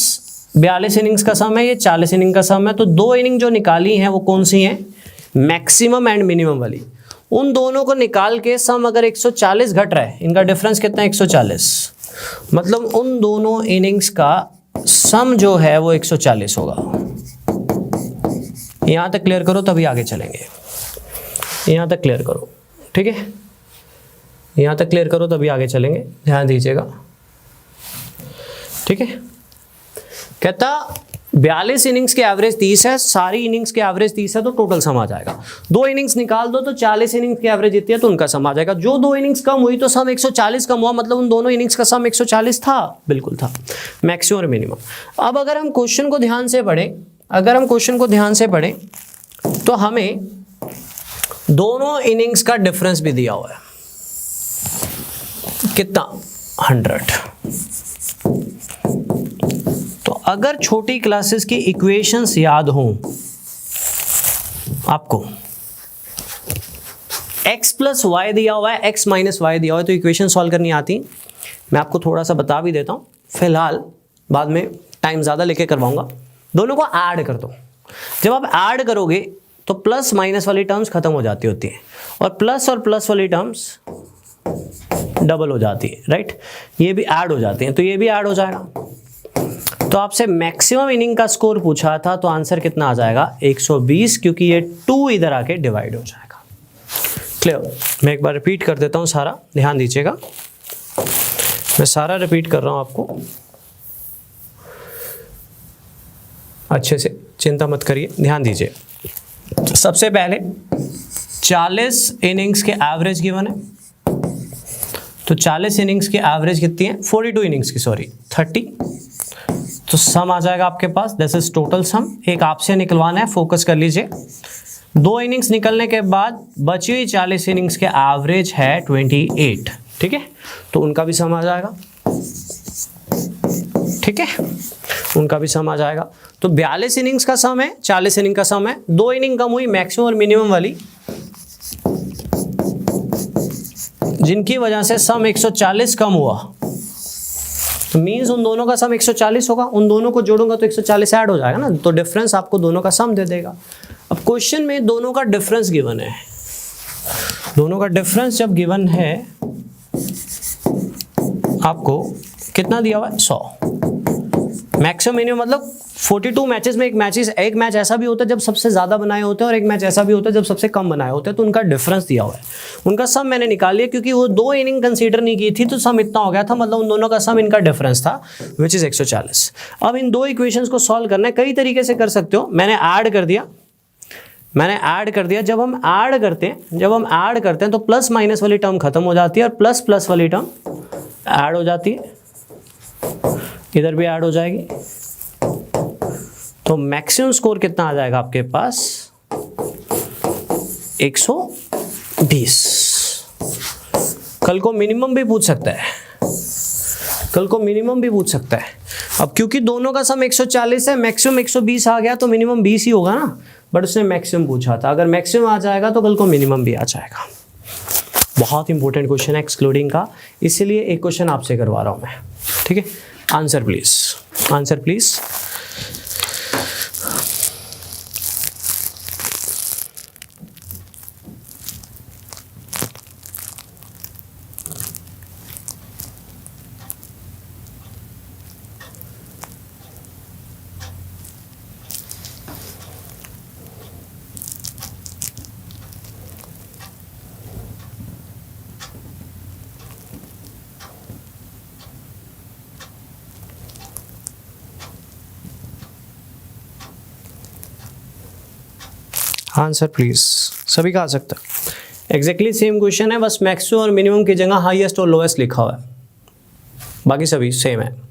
42 इनिंग्स का सम है, ये 40 इनिंग का सम है। तो 2 इनिंग जो निकाली हैं वो कौन सी हैं? मैक्सिमम एंड मिनिमम वाली। उन दोनों को निकाल के सम अगर 140 घट रहा है, इनका डिफरेंस कितना है? 140, मतलब उन दोनों इनिंग्स का सम जो है वो 140 होगा। यहाँ तक क्लियर करो तभी आगे चलेंगे। यहाँ तक क्लियर करो, ठीक है, यहाँ तक क्लियर करो तभी आगे चलेंगे, ध्यान दीजिएगा, ठीक है। कहता 42 इनिंग्स के एवरेज 30 है, सारी इनिंग्स के एवरेज 30 है, तो टोटल सम आ जाएगा। 2 इनिंग्स निकाल दो तो 40 इनिंग्स की एवरेज जितनी है तो उनका सम आ जाएगा। जो 2 इनिंग्स कम हुई तो सम 140 कम हुआ, मतलब उन दोनों इनिंग्स का सम 140 था, बिल्कुल था, मैक्सिमम और मिनिमम। अब अगर हम क्वेश्चन को ध्यान से पढ़ें, तो हमें दोनों इनिंग्स का डिफरेंस भी दिया हुआ है, कितना, 100। तो अगर छोटी क्लासेस की इक्वेशंस याद हों आपको, x प्लस वाई दिया हुआ है, x माइनस वाई दिया हुआ है, तो इक्वेशन सॉल्व करनी आती। मैं आपको थोड़ा सा बता भी देता हूं, फिलहाल बाद में टाइम ज़्यादा लेके करवाऊंगा। दोनों को ऐड कर दो, जब आप ऐड करोगे तो प्लस माइनस वाली टर्म्स खत्म हो जाती होती हैं और प्लस वाली टर्म्स डबल हो जाती है, राइट, ये भी ऐड हो जाते हैं, तो ये भी ऐड हो जाएगा। तो आपसे मैक्सिमम इनिंग का स्कोर पूछा था, तो आंसर कितना आ जाएगा, 120, क्योंकि ये 2 इधर आके डिवाइड हो जाएगा। क्लियर? मैं एक बार रिपीट कर देता हूं सारा, ध्यान दीजिएगा, मैं सारा रिपीट कर रहा हूं आपको, अच्छे से चिंता मत करिए, ध्यान दीजिए। सबसे पहले 40 इनिंग्स के एवरेज गिवन है, तो 40 इनिंग्स की एवरेज कितनी है, 42 इनिंग्स की, सॉरी 30, तो सम आ जाएगा आपके पास, दिस इज टोटल सम। एक आपसे निकलवाना है, फोकस कर लीजिए। 2 इनिंग्स निकलने के बाद बची हुई 40 इनिंग्स के एवरेज है 28, ठीक है, तो उनका भी सम आ जाएगा, ठीक है, उनका भी सम आ जाएगा। तो 42 इनिंग्स का सम है, 40 इनिंग का सम है। 2 इनिंग कम हुई मैक्सिमम और मिनिमम वाली, जिनकी वजह से सम 140 कम हुआ, तो मीन्स उन दोनों का सम 140 होगा। उन दोनों को जोड़ूंगा तो 140 ऐड हो जाएगा ना, तो डिफरेंस आपको दोनों का सम दे देगा। अब क्वेश्चन में दोनों का डिफरेंस गिवन है, दोनों का डिफरेंस जब गिवन है आपको कितना दिया हुआ है, 100। मैक्सिमम मिनिमम मतलब 42 मैचेस में एक मैच ऐसा भी होता है जब सबसे ज़्यादा बनाए होते हैं और एक मैच ऐसा भी होता है जब सबसे कम बनाए होते हैं, तो उनका डिफरेंस दिया हुआ है। उनका सम मैंने निकाल लिया, क्योंकि वो 2 इनिंग कंसीडर नहीं की थी तो सम इतना हो गया था, मतलब उन दोनों का सम इनका डिफरेंस था, विच इज़ 140। अब इन 2 इक्वेशंस को सॉल्व करना है, कई तरीके से कर सकते हो। मैंने ऐड कर दिया, जब हम ऐड करते हैं तो प्लस माइनस वाली टर्म खत्म हो जाती है और प्लस प्लस वाली टर्म ऐड हो जाती है, इधर भी ऐड हो जाएगी, तो मैक्सिमम स्कोर कितना आ जाएगा आपके पास, 120। कल को मिनिमम भी पूछ सकता है, अब क्योंकि दोनों का सम 140 है, मैक्सिमम 120 आ गया तो मिनिमम 20 ही होगा ना, बट उसने मैक्सिमम पूछा था। अगर मैक्सिमम आ जाएगा तो कल को मिनिमम भी आ जाएगा। बहुत इंपॉर्टेंट क्वेश्चन है एक्सक्लूडिंग का, इसीलिए एक क्वेश्चन आपसे करवा रहा हूं मैं, ठीक है। Answer please. सभी का आ सकता है। एग्जैक्टली सेम क्वेश्चन है, बस मैक्सिमम और मिनिमम की जगह हाईएस्ट और लोएस्ट लिखा हुआ है, बाकी सभी सेम है।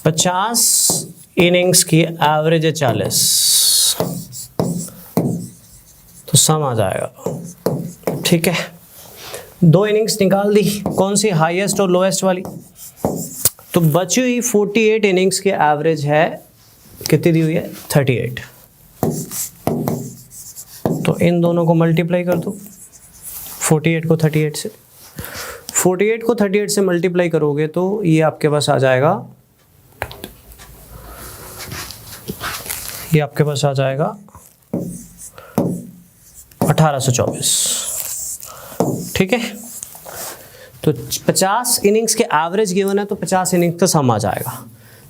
पचास इनिंग्स की एवरेज है 40, तो सम आ जाएगा, ठीक है। 2 इनिंग्स निकाल दी, कौन सी, हाईएस्ट और लोएस्ट वाली। तो बची हुई 48 इनिंग्स की एवरेज है, कितनी दी हुई है, 38। तो इन दोनों को मल्टीप्लाई कर दो, 48 को 38 से, 48 को 38 से मल्टीप्लाई करोगे तो ये आपके पास आ जाएगा, ये आपके पास आ जाएगा 1824। ठीक है, तो 50 इनिंग्स के एवरेज गिवन है तो 50 इनिंग्स का सम आ जाएगा।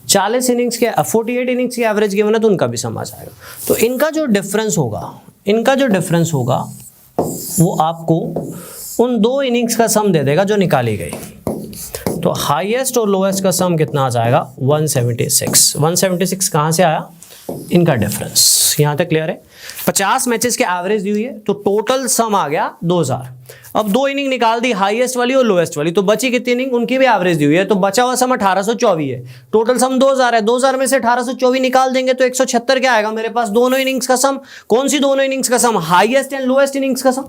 40 इनिंग्स के 48 इनिंग्स की एवरेज गिवन है तो उनका भी सम आ जाएगा। तो इनका जो डिफरेंस होगा वो आपको उन 2 इनिंग्स का सम दे देगा जो निकाली गई। तो हाईएस्ट और लोएस्ट का सम कितना आ जाएगा, 176। 176 कहाँ से आया, इनका डिफरेंस। यहाँ तक क्लियर है। 50 मैचेस के एवरेज दी हुई है तो टोटल सम आ गया 2000। अब 2 इनिंग निकाल दी, हाईएस्ट वाली और लोएस्ट वाली, तो बची कितनी इनिंग, उनकी भी एवरेज दी हुई है, तो बचा हुआ सम 1824 है। टोटल सम 2000 है, 2000 में से 1824 निकाल देंगे तो 176 क्या आएगा मेरे पास, दोनों इनिंग्स का सम। कौन सी दोनों इनिंग्स का सम, हाईएस्ट एंड लोएस्ट इनिंग्स का सम।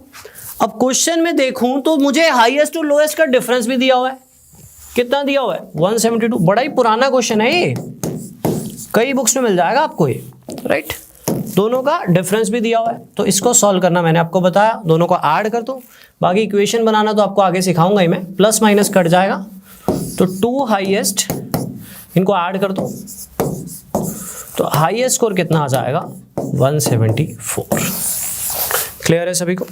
अब क्वेश्चन में देखूं तो मुझे हाईएस्ट और लोएस्ट का डिफरेंस भी दिया हुआ है, कितना दिया हुआ है, 172। बड़ा ही पुराना क्वेश्चन है ये, कई बुक्स में मिल जाएगा आपको ये, राइट। दोनों का डिफरेंस भी दिया हुआ है, तो इसको सॉल्व करना मैंने आपको बताया, दोनों को ऐड कर दो। बाकी इक्वेशन बनाना तो आपको आगे सिखाऊंगा ही मैं, प्लस माइनस कट जाएगा। तो 2 हाईएस्ट, इनको ऐड कर दो, तो हाईएस्ट स्कोर कितना आ जाएगा, 174। क्लियर है सभी को,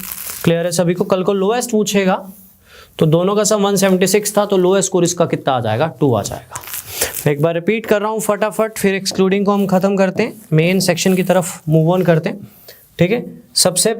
क्लियर है सभी को। कल को लोएस्ट पूछेगा तो दोनों का सम 176 था, तो लोएस्ट स्कोर इसका कितना आ जाएगा, 2 आ जाएगा। एक बार रिपीट कर रहा हूँ फटाफट, फिर एक्सक्लूडिंग को हम खत्म करते हैं, मेन सेक्शन की तरफ मूव ऑन करते हैं। ठीक है, सबसे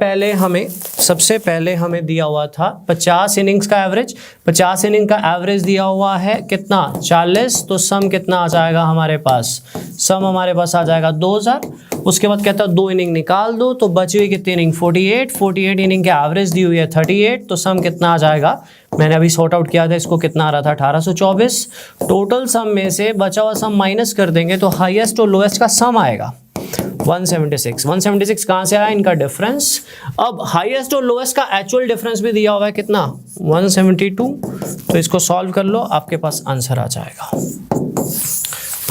पहले हमें दिया हुआ था 50 इनिंग्स का एवरेज। 50 इनिंग का एवरेज दिया हुआ है कितना, 40। तो सम कितना आ जाएगा हमारे पास, सम हमारे पास आ जाएगा 2000। उसके बाद कहता है 2 इनिंग निकाल दो, तो बची हुई कितनी इनिंग, 48 इनिंग के एवरेज दी हुई है 38। तो सम कितना आ जाएगा, मैंने अभी सॉर्ट आउट किया था इसको, कितना आ रहा था, 1824। टोटल सम में से बचा हुआ सम माइनस कर देंगे तो हाईएस्ट और लोएस्ट का सम आएगा 176। 176 कहाँ से आया, इनका डिफरेंस। अब हाईएस्ट और लोएस्ट का एक्चुअल डिफरेंस भी दिया हुआ है कितना, 172। तो इसको सॉल्व कर लो, आपके पास आंसर आ जाएगा,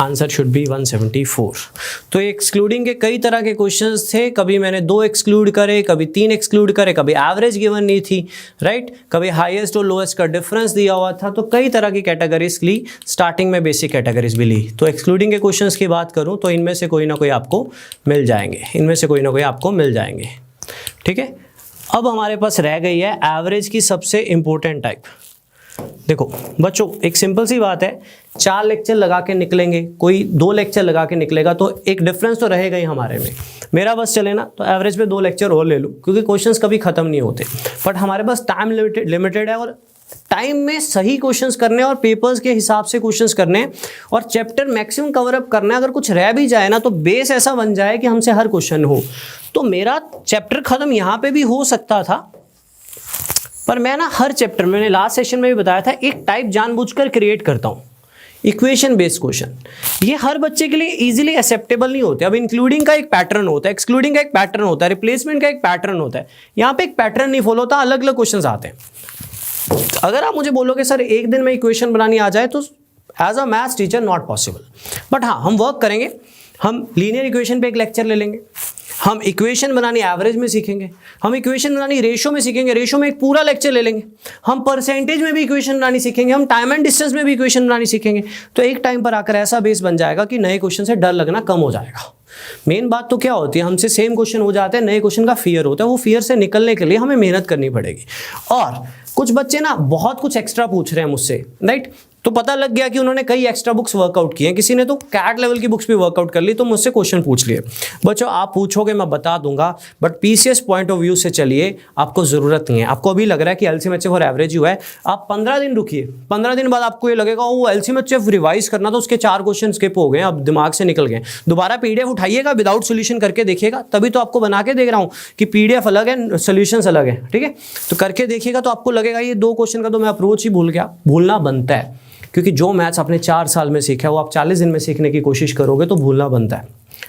आंसर शुड बी 174। तो एक्सक्लूडिंग के कई तरह के क्वेश्चंस थे, कभी मैंने 2 एक्सक्लूड करे, कभी 3 एक्सक्लूड करे, कभी एवरेज गिवन नहीं थी, राइट, कभी हाईएस्ट और लोएस्ट का डिफरेंस दिया हुआ था। तो कई तरह की कैटेगरीज ली, स्टार्टिंग में बेसिक कैटेगरीज भी ली। तो एक्सक्लूडिंग के क्वेश्चंस की बात करूं तो इनमें से कोई ना कोई आपको मिल जाएंगे, इनमें से कोई ना कोई आपको मिल जाएंगे। ठीक है, अब हमारे पास रह गई है एवरेज की सबसे इंपॉर्टेंट टाइप। देखो बच्चों, एक सिंपल सी बात है, 4 लेक्चर लगा के निकलेंगे, कोई 2 लेक्चर लगा के निकलेगा, तो एक डिफरेंस तो रहेगा ही हमारे में। मेरा बस चले ना तो एवरेज पे 2 लेक्चर और ले लूँ, क्योंकि क्वेश्चंस कभी खत्म नहीं होते। बट हमारे पास टाइम लिमिटेड है, और टाइम में सही क्वेश्चंस करने और पेपर्स के हिसाब से क्वेश्चंस करने और चैप्टर मैक्सिमम कवर अप करना है। अगर कुछ रह भी जाए ना तो बेस ऐसा बन जाए कि हमसे हर क्वेश्चन हो। तो मेरा चैप्टर खत्म यहाँ पे भी हो सकता था, पर मैं ना हर चैप्टर में, मैंने लास्ट सेशन में भी बताया था, एक टाइप जानबूझकर क्रिएट करता हूँ, इक्वेशन बेस्ड क्वेश्चन। ये हर बच्चे के लिए इजीली एक्सेप्टेबल नहीं होते। अब इंक्लूडिंग का एक पैटर्न होता है, एक्सक्लूडिंग का एक पैटर्न होता है, रिप्लेसमेंट का एक पैटर्न होता है। यहाँ पे एक पैटर्न नहीं फॉलो होता, अलग अलग क्वेश्चन आते हैं। अगर आप मुझे बोलोगे सर एक दिन में इक्वेशन बनानी आ जाए, तो as a maths teacher not possible. But हाँ, हम वर्क करेंगे, हम लीनियर इक्वेशन पे एक लेक्चर ले लेंगे, हम इक्वेशन बनानी एवरेज में सीखेंगे, हम इक्वेशन बनानी रेशो में सीखेंगे, रेशो में एक पूरा लेक्चर ले लेंगे, हम परसेंटेज में भी इक्वेशन बनानी सीखेंगे, हम टाइम एंड डिस्टेंस में भी इक्वेशन बनानी सीखेंगे। तो एक टाइम पर आकर ऐसा बेस बन जाएगा कि नए क्वेश्चन से डर लगना कम हो जाएगा। मेन बात तो क्या होती है, हमसे सेम क्वेश्चन हो जाते हैं, नए क्वेश्चन का फियर होता है, वो फियर से निकलने के लिए हमें मेहनत करनी पड़ेगी। और कुछ बच्चे ना बहुत कुछ एक्स्ट्रा पूछ रहे हैं मुझसे, राइट, तो पता लग गया कि उन्होंने कई एक्स्ट्रा बुक्स वर्कआउट किए हैं, किसी ने तो कैट लेवल की बुक्स भी वर्कआउट कर ली, तो मुझसे क्वेश्चन पूछ लिए। बच्चों आप पूछोगे मैं बता दूंगा, but PCS point of view से चलिए, आपको जरूरत नहीं है। आपको अभी लग रहा है कि एलसीएम एचएफ और एवरेज ही हुआ है, आप 15 दिन रुकिए, 15 दिन बाद आपको ये लगेगा वो एलसीएम एचएफ रिवाइज करना, तो उसके 4 क्वेश्चन स्किप हो गए, अब दिमाग से निकल गए। दोबारा पीडीएफ उठाइएगा, विदाउट सोल्यूशन करके देखिएगा, तभी तो आपको बना के देख रहा हूँ कि पीडीएफ अलग है, सोल्यूशन अलग है। ठीक है, तो करके देखिएगा तो आपको लगेगा ये 2 क्वेश्चन का तो मैं अप्रोच ही भूल गया। भूलना बनता है, क्योंकि जो मैथ्स आपने 4 साल में सीखा है वो आप 40 दिन में सीखने की कोशिश करोगे तो भूलना बनता है,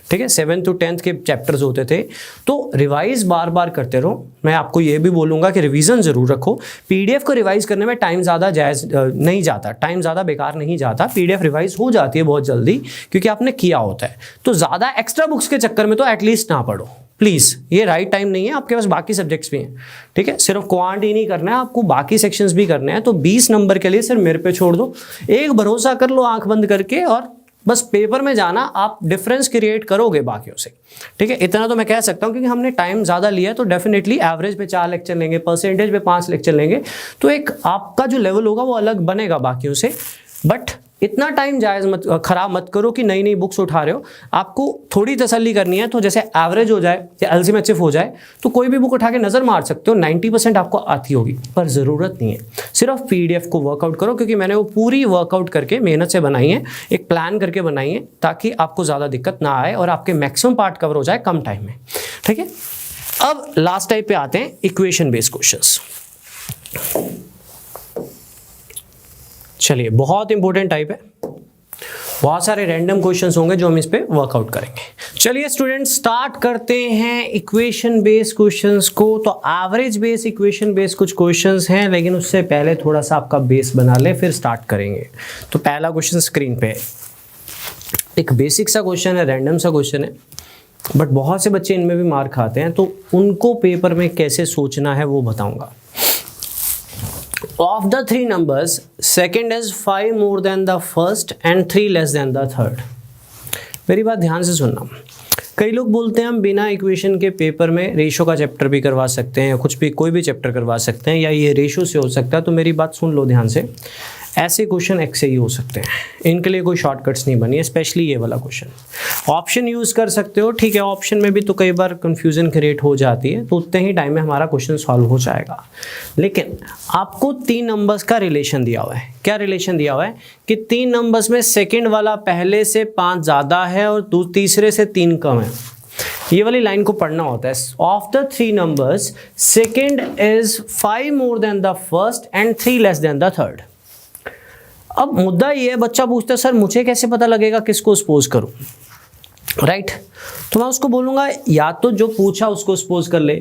ठीक है। 7th to 10th के चैप्टर्स होते थे, तो रिवाइज बार बार करते रहो। मैं आपको ये भी बोलूँगा कि रिवीजन ज़रूर रखो। पीडीएफ को रिवाइज करने में टाइम ज़्यादा जायज़ नहीं जाता, टाइम ज़्यादा बेकार नहीं जाता, पीडीएफ रिवाइज हो जाती है बहुत जल्दी क्योंकि आपने किया होता है। तो ज़्यादा एक्स्ट्रा बुक्स के चक्कर में तो एटलीस्ट ना पढ़ो प्लीज़, ये राइट टाइम नहीं है। आपके पास बाकी सब्जेक्ट्स भी हैं, ठीक है। सिर्फ क्वांट ही नहीं करना है, आपको बाकी सेक्शंस भी करने हैं। तो 20 नंबर के लिए सिर्फ मेरे पे छोड़ दो, एक भरोसा कर लो आंख बंद करके, और बस पेपर में जाना, आप डिफरेंस क्रिएट करोगे बाकियों से, ठीक है। इतना तो मैं कह सकता हूँ क्योंकि हमने टाइम ज़्यादा लिया है, तो डेफिनेटली एवरेज पे 4 लेक्चर लेंगे, परसेंटेज पे 5 लेक्चर लेंगे, तो एक आपका जो लेवल होगा वो अलग बनेगा बाकियों से। बट इतना टाइम जायज़ मत, खराब मत करो कि नई नई बुक्स उठा रहे हो। आपको थोड़ी तसल्ली करनी है, तो जैसे एवरेज हो जाए या एलसीएमएचएफ हो जाए तो कोई भी बुक उठा के नज़र मार सकते हो, 90% आपको आती होगी, पर ज़रूरत नहीं है। सिर्फ पीडीएफ को वर्कआउट करो, क्योंकि मैंने वो पूरी वर्कआउट करके मेहनत से बनाई है, एक प्लान करके बनाई है, ताकि आपको ज़्यादा दिक्कत ना आए और आपके मैक्सिमम पार्ट कवर हो जाए कम टाइम में, ठीक है। अब लास्ट टाइप पे आते हैं, इक्वेशन बेस्ड क्वेश्चंस। चलिए, बहुत इंपॉर्टेंट टाइप है, बहुत सारे रैंडम क्वेश्चंस होंगे जो हम इस पे वर्कआउट करेंगे। चलिए स्टूडेंट, स्टार्ट करते हैं इक्वेशन बेस्ड क्वेश्चंस को। तो एवरेज बेस, इक्वेशन बेस्ड कुछ क्वेश्चंस हैं, लेकिन उससे पहले थोड़ा सा आपका बेस बना ले, फिर स्टार्ट करेंगे। तो पहला क्वेश्चन स्क्रीन पे है, एक बेसिक सा क्वेश्चन है, रैंडम सा क्वेश्चन है, बट बहुत से बच्चे इनमें भी मार खाते हैं, तो उनको पेपर में कैसे सोचना है वो बताऊंगा। Of the 3 numbers, second is 5 more than the first and 3 less than the third. मेरी बात ध्यान से सुनना। कई लोग बोलते हैं हम बिना इक्वेशन के पेपर में रेशो का चैप्टर भी करवा सकते हैं, कुछ भी कोई भी चैप्टर करवा सकते हैं, या ये रेशो से हो सकता है। तो मेरी बात सुन लो ध्यान से, ऐसे क्वेश्चन एक से ही हो सकते हैं, इनके लिए कोई शॉर्टकट्स नहीं बनी है, स्पेशली ये वाला क्वेश्चन। ऑप्शन यूज़ कर सकते हो, ठीक है, ऑप्शन में भी तो कई बार कंफ्यूजन क्रिएट हो जाती है, तो उतने ही टाइम में हमारा क्वेश्चन सॉल्व हो जाएगा। लेकिन आपको 3 नंबर्स का रिलेशन दिया हुआ है। क्या रिलेशन दिया हुआ है कि 3 नंबर्स में सेकेंड वाला पहले से 5 ज़्यादा है और तीसरे से 3 कम है। ये वाली लाइन को पढ़ना होता है। Of the 3 numbers, second is 5 more than the first and 3 less than the third. अब मुद्दा ये है, बच्चा पूछता है सर मुझे कैसे पता लगेगा किसको सपोज करूं, राइट? तो मैं उसको बोलूंगा या तो जो पूछा उसको सपोज कर ले।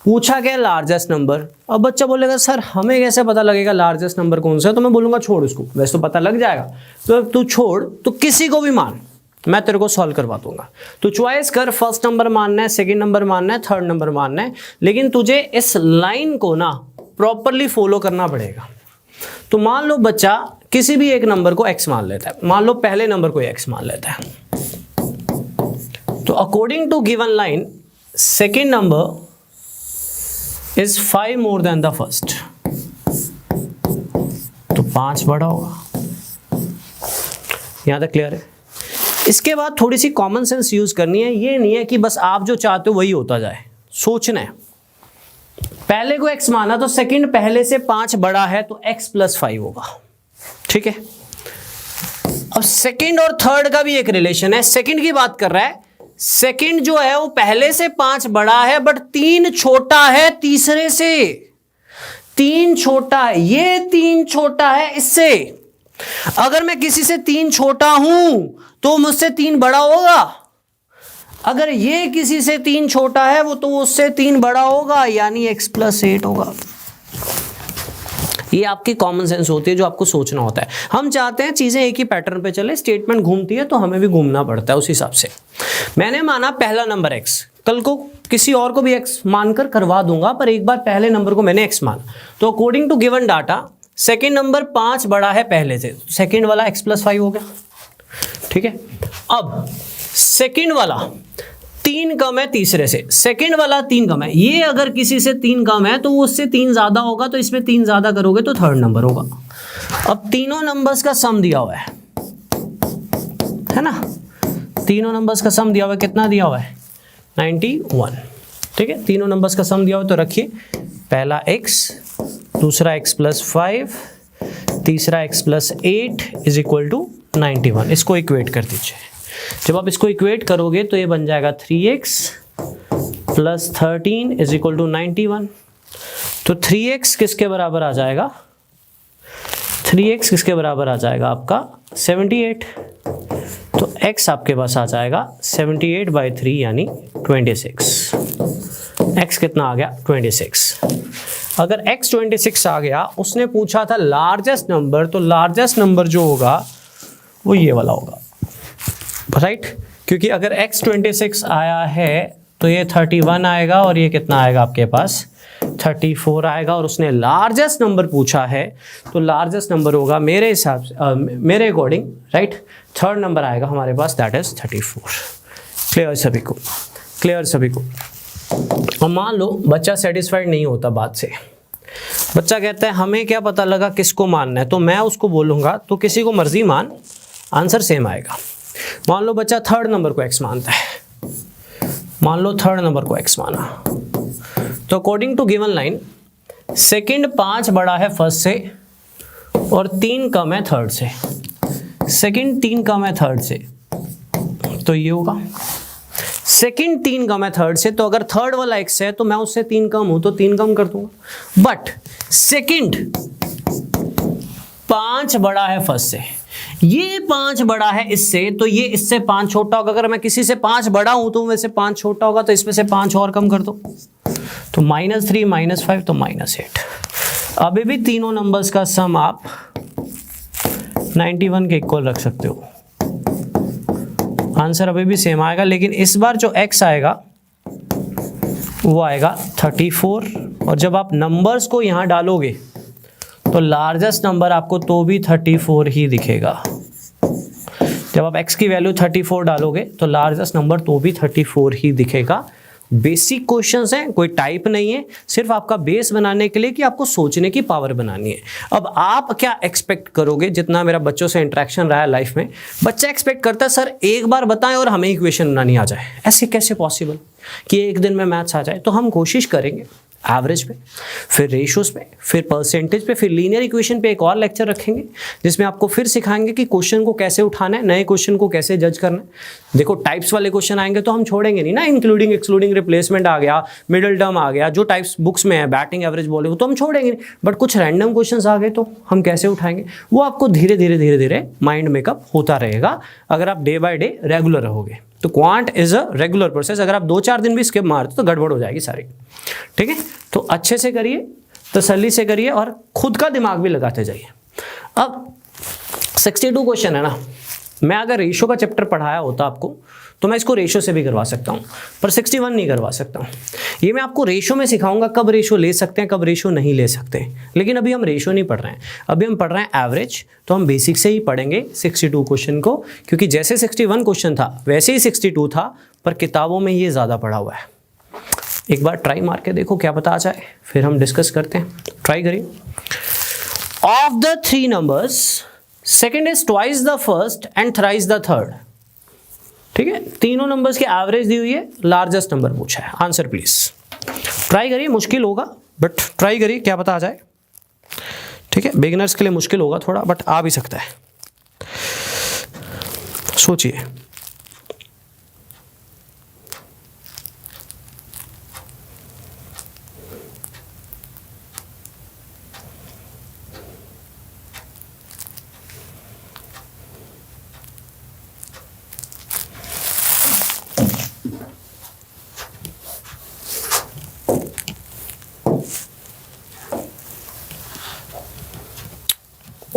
पूछा क्या, लार्जेस्ट नंबर। अब बच्चा बोलेगा सर हमें कैसे पता लगेगा लार्जेस्ट नंबर कौन सा है? तो मैं बोलूंगा छोड़ उसको, वैसे तो पता लग जाएगा, तो तू छोड़, तो किसी को भी मान, मैं तेरे को सॉल्व करवा दूंगा। तो चॉइस कर, फर्स्ट नंबर मानना है, सेकंड नंबर मानना है, थर्ड नंबर मानना है, लेकिन तुझे इस लाइन को ना प्रॉपरली फॉलो करना पड़ेगा। तो मान लो बच्चा किसी भी एक नंबर को x मान लेता है, मान लो पहले नंबर को x मान लेता है, तो according to given line second number is 5 more than the first, तो 5 बड़ा होगा। यहां तक क्लियर है? इसके बाद थोड़ी सी कॉमन सेंस यूज करनी है। ये नहीं है कि बस आप जो चाहते हो वही होता जाए, सोचना है। पहले को x माना तो सेकंड पहले से 5 बड़ा है, तो x प्लस 5 होगा, ठीक है। अब सेकंड और थर्ड का भी एक रिलेशन है, सेकंड की बात कर रहा है। सेकंड जो है वो पहले से 5 बड़ा है, बट 3 छोटा है तीसरे से, 3 छोटा है, ये 3 छोटा है इससे। अगर मैं किसी से 3 छोटा हूं तो मुझसे 3 बड़ा होगा, अगर ये किसी से 3 छोटा है वो तो उससे 3 बड़ा होगा, यानी x प्लस 8 होगा। ये आपकी कॉमन सेंस होती है जो आपको सोचना होता है। हम चाहते हैं चीजें एक ही पैटर्न पे चले, स्टेटमेंट घूमती है तो हमें भी घूमना पड़ता है उस हिसाब से। मैंने माना पहला नंबर x, कल को किसी और को भी x मानकर करवा दूंगा, पर एक बार पहले नंबर को मैंने x माना, तो according to given data second number 5 बड़ा है पहले से, सेकेंड वाला x प्लस 5 हो गया, ठीक है। अब सेकेंड वाला 3 कम है तीसरे से, सेकंड वाला 3 कम है, ये अगर किसी से 3 कम है तो वो उससे 3 ज्यादा होगा, तो इसमें 3 ज्यादा करोगे तो थर्ड नंबर होगा। अब तीनों नंबर्स का सम दिया हुआ है ना, तीनों नंबर्स का सम दिया हुआ है, कितना दिया हुआ है 91, ठीक है। तीनों नंबर्स का सम दिया हुआ है, तो रखिए पहला x, दूसरा x प्लस 5, तीसरा x plus 8 is equal to 91। इसको इक्वेट कर दीजिए। जब आप इसको इक्वेट करोगे तो ये बन जाएगा 3x plus 13 is equal to 91। तो 3x किसके बराबर आ जाएगा, 3x किसके बराबर आ जाएगा आपका 78। तो x आपके पास आ जाएगा 78/3 यानी 26। x कितना आ गया 26। अगर x 26 आ गया, उसने पूछा था लार्जेस्ट नंबर, तो लार्जेस्ट नंबर जो होगा वो ये वाला होगा, राइट? क्योंकि अगर x 26 आया है तो ये 31 आएगा और ये कितना आएगा आपके पास 34 आएगा। और उसने लार्जेस्ट नंबर पूछा है तो लार्जेस्ट नंबर होगा मेरे हिसाब से, मेरे अकॉर्डिंग, राइट, थर्ड नंबर आएगा हमारे पास, दैट इज 34। क्लियर सभी को? क्लियर सभी को? और मान लो बच्चा सेटिस्फाइड नहीं होता बात से, बच्चा कहता है हमें क्या पता लगा किसको मानना है, तो मैं उसको बोलूँगा तो किसी को मर्जी मान, आंसर सेम आएगा। मान लो बच्चा थर्ड नंबर को x मानता है, मान लो थर्ड नंबर को x माना, तो according to given line second 5 बड़ा है फर्स्ट से और 3 कम है थर्ड से। सेकंड 3 कम है थर्ड से, तो ये होगा सेकंड 3 कम है थर्ड से, तो अगर थर्ड वाला x है तो मैं उससे 3 कम हूं तो 3 कम कर दूंगा। बट सेकंड 5 बड़ा है फर्स्ट से, ये 5 बड़ा है इससे, तो ये इससे 5 छोटा होगा। अगर मैं किसी से 5 बड़ा हूं तो वैसे 5 छोटा होगा, तो इसमें से 5 और कम कर दो, तो -3 -5 तो -8। अभी भी तीनों नंबर्स का सम आप 91 के इक्वल रख सकते हो, आंसर अभी भी सेम आएगा। लेकिन इस बार जो x आएगा वो आएगा 34, और जब आप नंबर्स को यहाँ डालोगे तो लार्जेस्ट नंबर आपको तो भी 34 ही दिखेगा। जब आप x की वैल्यू 34 डालोगे तो लार्जेस्ट नंबर तो भी 34 ही दिखेगा। बेसिक क्वेश्चंस हैं, कोई टाइप नहीं है, सिर्फ आपका बेस बनाने के लिए कि आपको सोचने की पावर बनानी है। अब आप क्या एक्सपेक्ट करोगे, जितना मेरा बच्चों से इंटरेक्शन रहा है लाइफ में, बच्चा एक्सपेक्ट करता है सर एक बार बताएं और हमें इक्वेशन बनानी आ जाए। ऐसे कैसे पॉसिबल कि एक दिन में मैथ्स आ जाए? तो हम कोशिश करेंगे एवरेज पे, फिर रेशियोज पे, फिर परसेंटेज पे, फिर लीनियर इक्वेशन पे एक और लेक्चर रखेंगे जिसमें आपको फिर सिखाएंगे कि क्वेश्चन को कैसे उठाना है, नए क्वेश्चन को कैसे जज करना है। देखो टाइप्स वाले क्वेश्चन आएंगे तो हम छोड़ेंगे नहीं ना, इंक्लूडिंग एक्सक्लूडिंग रिप्लेसमेंट आ गया, मिडिल टर्म आ गया, जो टाइप्स बुक्स में है, बैटिंग एवरेज बॉलिंग, तो हम छोड़ेंगे नहीं। बट कुछ रैंडम क्वेश्चन आ गए तो हम कैसे उठाएंगे, वो आपको धीरे धीरे माइंड मेकअप होता रहेगा अगर आप डे बाय डे रेगुलर रहोगे। तो quant is a regular process, अगर आप 2-4 दिन भी स्किप मारते तो गड़बड़ हो जाएगी सारी, ठीक है? तो अच्छे से करिए, तसल्ली से करिए और खुद का दिमाग भी लगाते जाइए। अब 62 क्वेश्चन है ना, मैं अगर रेशो का चैप्टर पढ़ाया होता आपको तो मैं इसको रेशो से भी करवा सकता हूँ, पर 61 नहीं करवा सकता हूँ। ये मैं आपको रेशो में सिखाऊंगा, कब रेशो ले सकते हैं, कब रेशो नहीं ले सकते। लेकिन अभी हम रेशो नहीं पढ़ रहे हैं, अभी हम पढ़ रहे हैं एवरेज। तो हम बेसिक से ही पढ़ेंगे 62 क्वेश्चन को, क्योंकि जैसे 61 क्वेश्चन था वैसे ही 62 था, पर किताबों में ये ज़्यादा पढ़ा हुआ है। एक बार ट्राई मार के देखो, क्या पता आ जाए, फिर हम डिस्कस करते हैं। ट्राई करिए। Of the 3 numbers second is twice the first and thrice the third. ठीक है, तीनों नंबर्स की एवरेज दी हुई है, लार्जेस्ट नंबर पूछा है। Answer please. ट्राई करिए, मुश्किल होगा बट ट्राई करिए, क्या पता आ जाए। ठीक है, बिगिनर्स के लिए मुश्किल होगा थोड़ा, बट आ भी सकता है। सोचिए।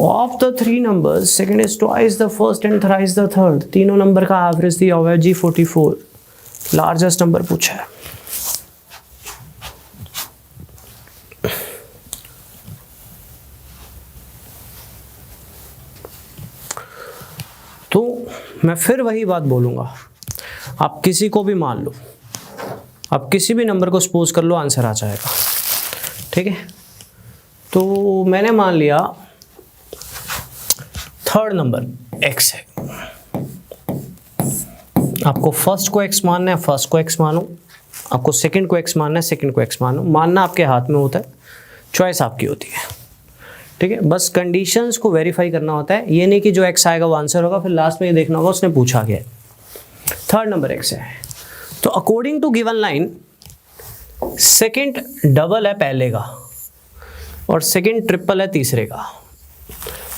Of the 3 numbers, second is twice the first and thrice the third. तीनों नंबर का एवरेज दिया हुआ है G44, लार्जेस्ट नंबर पूछा है। तो मैं फिर वही बात बोलूंगा, आप किसी को भी मान लो, आप किसी भी नंबर को सपोज कर लो, आंसर आ जाएगा। ठीक है, तो मैंने मान लिया थर्ड नंबर x है, आपको फर्स्ट को x मानना है, फर्स्ट को x मानो, आपको सेकंड को x मानना है, सेकंड को x मानो। मानना आपके हाथ में होता है, चॉइस आपकी होती है। ठीक है, बस कंडीशंस को वेरीफाई करना होता है, ये नहीं कि जो x आएगा वो आंसर होगा, फिर लास्ट में ये देखना होगा उसने पूछा गया है। थर्ड नंबर x है, तो according to given line second double है पहले का और सेकंड ट्रिपल है तीसरे का।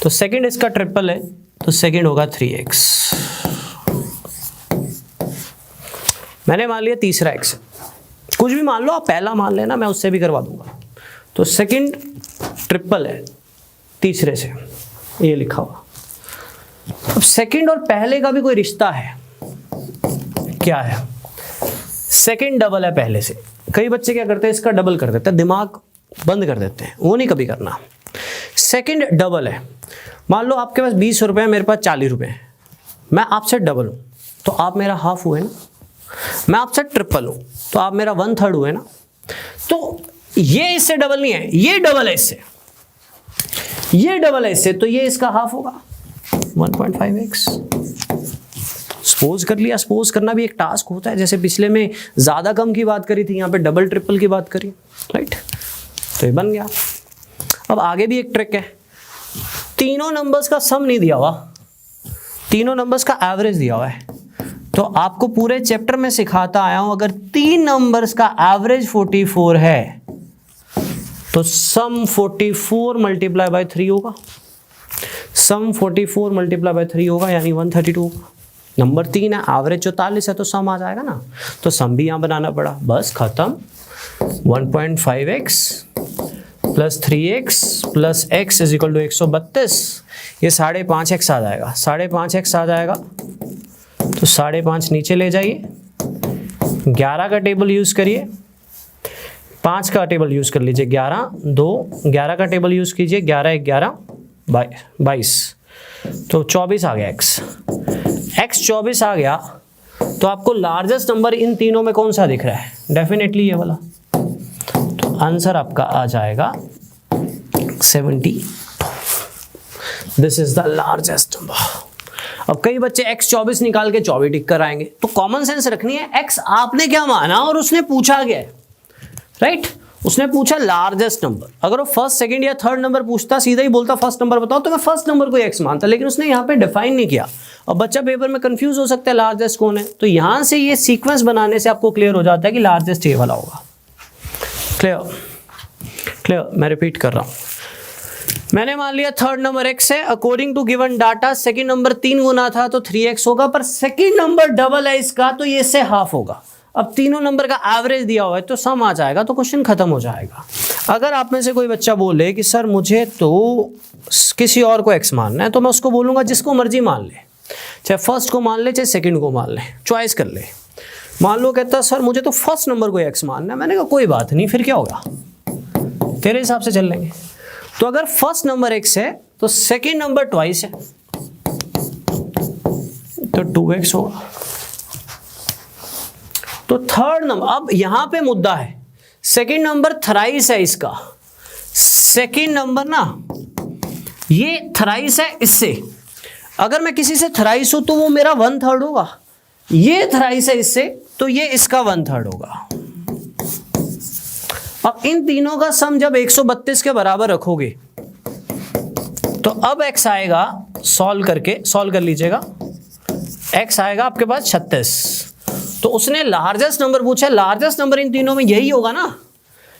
तो सेकंड इसका ट्रिपल है, तो सेकंड होगा 3x। मैंने मान लिया तीसरा x, कुछ भी मान लो आप, पहला मान लेना, मैं उससे भी करवा दूंगा। तो सेकंड ट्रिपल है तीसरे से, ये लिखा हुआ। अब सेकंड और पहले का भी कोई रिश्ता है, क्या है? सेकंड डबल है पहले से। कई बच्चे क्या करते हैं, इसका डबल कर देते हैं, दिमाग बंद कर देते हैं, वो नहीं कभी करना। सेकंड डबल है, मान लो आपके पास 20 रुपए है, मेरे पास 40 रुपए है, मैं आपसे डबल हूं तो आप मेरा हाफ हुए ना, मैं आपसे ट्रिपल हूं तो आप मेरा 1/3 हुए ना। तो ये इससे डबल नहीं है, ये डबल है इससे, ये डबल है इससे, तो ये इसका हाफ होगा 1.5x। सपोज कर लिया, सपोज करना भी एक टास्क होता है, जैसे पिछले में ज्यादा कम की बात करी थी, यहाँ पे डबल ट्रिपल की बात करी, राइट? तो ये बन गया। अब आगे भी एक ट्रिक है, तीनों नंबर्स का सम नहीं दिया हुआ, तीनों नंबर्स का एवरेज दिया हुआ है। तो आपको पूरे चैप्टर में सिखाता आया हूं, अगर 3 नंबर्स का एवरेज 44 है तो सम 44 मल्टीप्लाई बाय 3 होगा, सम 44 मल्टीप्लाई बाय 3 होगा, यानी 132 होगा। नंबर 3 है, एवरेज 44 है, तो सम आ जाएगा ना, तो सम भी यहां बनाना पड़ा, बस खत्म। 1.5x plus 3x plus x is equal to 132, ये 5.5x आ जाएगा, 5.5x आ जाएगा, तो 5.5 नीचे ले जाइए, 11 का टेबल यूज करिए, 5 का टेबल यूज कर लीजिए, 11 2, 11 का टेबल यूज कीजिए, 11 11 22, तो 24 आ गया x 24 आ गया। तो आपको लार्जेस्ट नंबर इन तीनों में कौन सा दिख रहा है? डेफिनेटली ये वाला, तो आंसर आपका आ जाएगा 72। This is the largest number. अब कई बच्चे x 24 निकाल के 24 टिक कर आएंगे, तो कॉमन सेंस रखनी है, x आपने क्या माना और उसने पूछा क्या है, राइट? उसने पूछा लार्जेस्ट नंबर, अगर वो फर्स्ट सेकंड या थर्ड नंबर पूछता, सीधा ही बोलता फर्स्ट नंबर बताओ, तो मैं फर्स्ट नंबर को x मानता, लेकिन उसने यहाँ पे डिफाइन नहीं किया। अब बच्चा पेपर में कंफ्यूज हो सकता है लार्जेस्ट कौन है, तो यहां से ये सीक्वेंस बनाने से आपको क्लियर हो जाता है कि लार्जेस्ट ये वाला होगा। क्लियर? क्लियर? मैं रिपीट कर रहा हूं, मैंने मान लिया थर्ड नंबर x है, according to given data second number 3 गुना था तो 3x होगा, पर सेकंड नंबर डबल है इसका, तो ये इससे हाफ होगा। अब तीनों नंबर का एवरेज दिया हुआ है तो सम आ जाएगा, तो क्वेश्चन खत्म हो जाएगा। अगर आप में से कोई बच्चा बोले कि सर मुझे तो किसी और को x मानना है, तो मैं उसको बोलूंगा जिसको मर्जी मान ले, चाहे फर्स्ट को मान ले चाहे सेकंड को मान ले, चॉइस कर ले। मान लो कहता सर मुझे तो फर्स्ट नंबर को x मानना है, मैंने कहा कोई बात नहीं, फिर क्या होगा, तेरे हिसाब से चल लेंगे। तो अगर फर्स्ट नंबर x है तो सेकंड नंबर ट्वाइस है, तो 2x होगा। तो थर्ड नंबर, अब यहां पे मुद्दा है, सेकंड नंबर थराइस है इसका, सेकंड नंबर ना ये थराइस है इससे, अगर मैं किसी से थराइस हूं तो वो मेरा 1/3 होगा, ये थराइस है इससे तो ये इसका 1/3 होगा। अब इन तीनों का सम जब 132 के बराबर रखोगे तो अब x आएगा, सॉल्व कर लीजिएगा, x आएगा आपके पास 36। तो उसने लार्जेस्ट नंबर पूछा, लार्जेस्ट नंबर इन तीनों में यही होगा ना,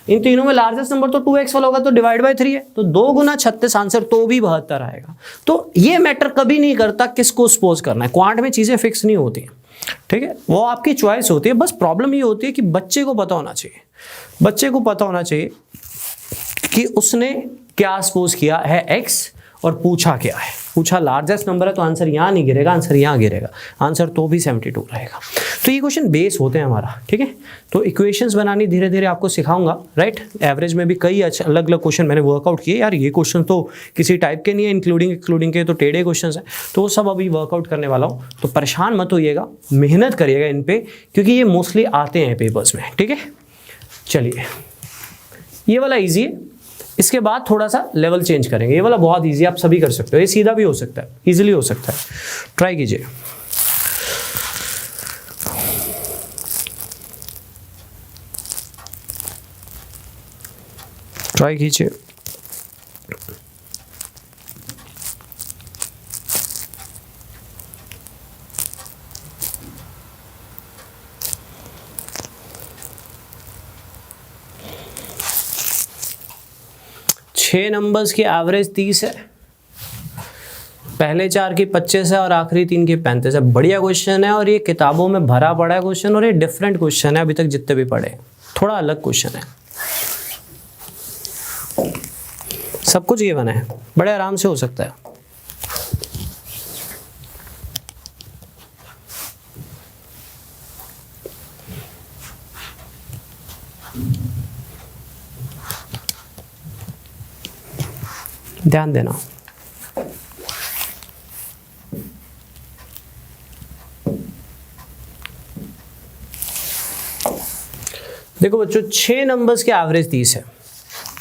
इन तीनों में लार्जेस्ट नंबर तो 2x वाला होगा, तो डिवाइड बाय 3 है, तो 2 गुना 36 आंसर तो भी 72 आएगा। तो ये मैटर कभी नहीं करता किसको सपोज करना है, क्वांट में चीजें फिक्स नहीं होती, ठीक है, वो आपकी चॉइस होती है। बस प्रॉब्लम ये होती है कि बच्चे को पता होना चाहिए, बच्चे को पता होना चाहिए कि उसने क्या सपोज किया है x और पूछा क्या है। पूछा लार्जेस्ट नंबर है तो आंसर यहाँ नहीं गिरेगा, आंसर यहाँ गिरेगा, आंसर तो भी 72 रहेगा। तो ये क्वेश्चन बेस होते हैं हमारा, ठीक है। तो इक्वेशंस बनानी धीरे धीरे आपको सिखाऊंगा, राइट। एवरेज में भी कई अलग अलग क्वेश्चन मैंने वर्कआउट किए, यार ये क्वेश्चन तो किसी टाइप के नहीं है, इंक्लूडिंग के तो टेढ़े क्वेश्चन हैं, तो वो सब अभी वर्कआउट करने वाला हूँ। तो परेशान मत होइएगा, मेहनत करिएगा इन पे, क्योंकि ये मोस्टली आते हैं पेपर्स में, ठीक है। चलिए ये वाला ईजी है, इसके बाद थोड़ा सा लेवल चेंज करेंगे। ये वाला बहुत इजी, आप सभी कर सकते हो, ये सीधा भी हो सकता है, इजीली हो सकता है, ट्राई कीजिए। ट्राई कीजिए। छह नंबर्स की एवरेज 30 है, पहले 4 की 25 है और आखिरी 3 की 35 है। बढ़िया क्वेश्चन है और ये किताबों में भरा पड़ा है क्वेश्चन, और ये डिफरेंट क्वेश्चन है अभी तक जितने भी पढ़े, थोड़ा अलग क्वेश्चन है। सब कुछ ये बना है, बड़े आराम से हो सकता है। ध्यान देना। देखो बच्चों, 6 नंबर्स के एवरेज 30 है,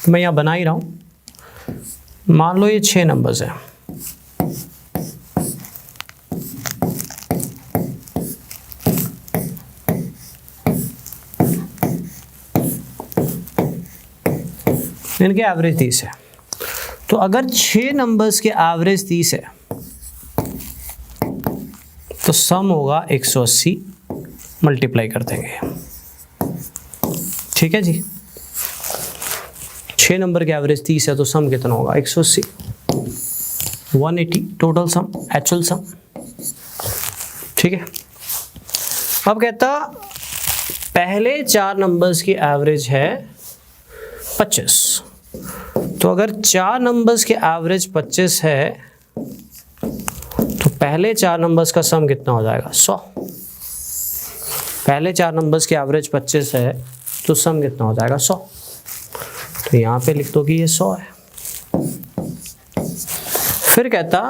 तो मैं यहां बना ही रहा हूं। मान लो ये 6 नंबर्स है, इनके एवरेज 30 है। तो अगर 6 नंबर्स के एवरेज 30 है तो सम होगा 180, मल्टीप्लाई कर देंगे। ठीक है जी, 6 नंबर के एवरेज 30 है तो सम कितना होगा 180, 180 टोटल सम, एक्चुअल सम। ठीक है, अब कहता पहले 4 नंबर्स की एवरेज है 25, तो अगर 4 नंबर्स के एवरेज 25 है तो पहले 4 नंबर्स का सम कितना हो जाएगा 100। पहले 4 नंबर्स के एवरेज 25 है तो सम कितना हो जाएगा 100, तो यहाँ पे लिख दो कि ये 100 है। फिर कहता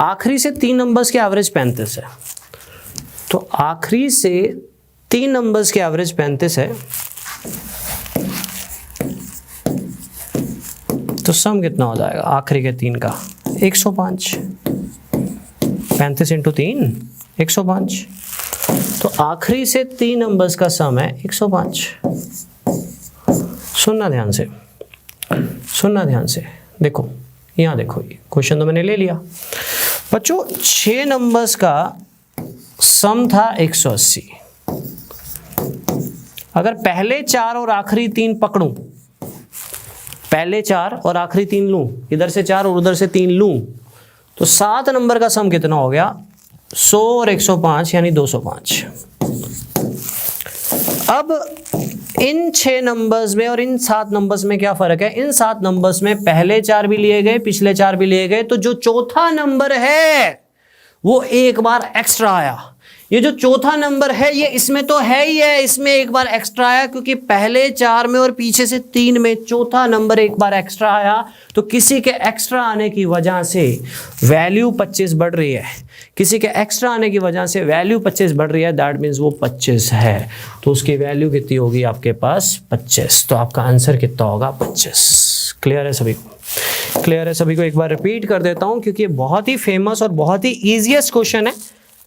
आखिरी से 3 नंबर्स के एवरेज 35 है, तो आखिरी से 3 नंबर्स के एवरेज 35 है तो सम कितना हो जाएगा आखिरी के 3 का 105। 35 इंटू 3 105, तो आखिरी से 3 नंबर्स का सम है 105। सुनना ध्यान से, सुनना ध्यान से। देखो यहाँ देखो, ये क्वेश्चन तो मैंने ले लिया बच्चों। 6 नंबर्स का सम था 180। अगर पहले 4 और आखिरी 3 पकड़ूं, पहले 4 और आखिरी 3 लूं, इधर से 4 और उधर से 3 लूं, तो 7 नंबर का सम कितना हो गया 100 और 105 यानी 205। अब इन 6 नंबर्स में और इन 7 नंबर्स में क्या फर्क है? इन 7 नंबर्स में पहले 4 भी लिए गए, पिछले 4 भी लिए गए, तो जो चौथा नंबर है वो एक बार एक्स्ट्रा आया। ये जो चौथा नंबर है ये इसमें तो है ही है, इसमें एक बार एक्स्ट्रा आया क्योंकि पहले 4 में और पीछे से 3 में चौथा नंबर एक बार एक्स्ट्रा आया, तो किसी के एक्स्ट्रा आने की वजह से वैल्यू 25 बढ़ रही है। किसी के एक्स्ट्रा आने की वजह से वैल्यू 25 बढ़ रही है, दैट मीन्स वो 25 है, तो उसकी वैल्यू कितनी होगी आपके पास 25। तो आपका आंसर कितना होगा 25। क्लियर है सभी को? क्लियर है सभी को? एक बार रिपीट कर देता हूँ क्योंकि ये बहुत ही फेमस और बहुत ही ईजीएस्ट क्वेश्चन है।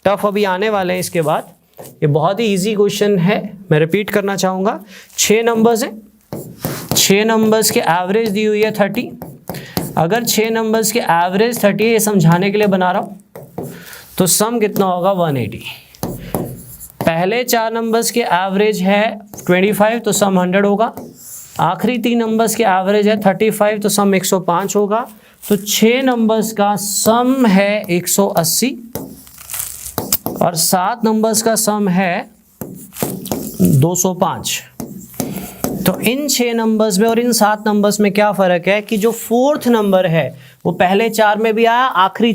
टफ अभी आने वाले हैं इसके बाद, ये बहुत ही इजी क्वेश्चन है। मैं रिपीट करना चाहूँगा, 6 नंबर्स हैं, 6 नंबर्स के एवरेज दी हुई है 30। अगर 6 नंबर्स के एवरेज 30 है, ये समझाने के लिए बना रहा हूँ, तो सम कितना होगा 180। पहले 4 नंबर्स के एवरेज है 25 तो सम 100 होगा। आखिरी 3 नंबर्स के एवरेज है 35 तो सम 105 होगा। तो 6 नंबर्स का सम है 180 और 7 नंबर्स का सम है 205। तो इन 6 नंबर्स में और इन 7 नंबर्स में क्या फ़र्क है कि जो 4th नंबर है वो पहले 4 में भी आया, आखिरी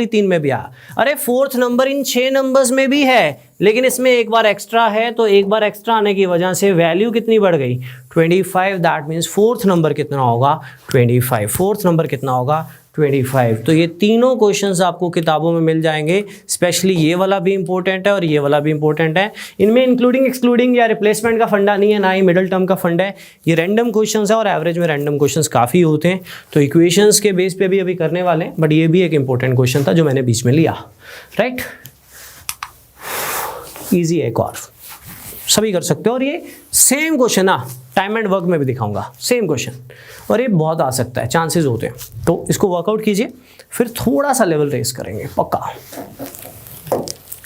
3 में भी आया। अरे 4th नंबर इन 6 नंबर्स में भी है, लेकिन इसमें एक बार एक्स्ट्रा है, तो एक बार एक्स्ट्रा आने की वजह से वैल्यू कितनी बढ़ गई 25। दैट मीन्स 4th नंबर कितना होगा 25। 4th नंबर कितना होगा 25। तो ये तीनों क्वेश्चंस आपको किताबों में मिल जाएंगे। स्पेशली ये वाला भी इंपॉर्टेंट है और ये वाला भी इंपॉर्टेंट है। इनमें इंक्लूडिंग एक्सक्लूडिंग या रिप्लेसमेंट का फंडा नहीं है, ना ही मिडिल टर्म का फंड है। ये रैंडम क्वेश्चंस है और एवरेज में रैंडम क्वेश्चंस काफ़ी होते हैं, तो इक्वेशंस के बेस पे भी अभी करने वाले हैं, बट ये भी एक इंपॉर्टेंट क्वेश्चन था जो मैंने बीच में लिया। राइट, ईजी है, एक और सभी कर सकते हो। और ये सेम क्वेश्चन ना टाइम एंड वर्क में भी दिखाऊंगा, सेम क्वेश्चन, और ये बहुत आ सकता है, चांसेस होते हैं। तो इसको वर्कआउट कीजिए, फिर थोड़ा सा लेवल रेस करेंगे, पक्का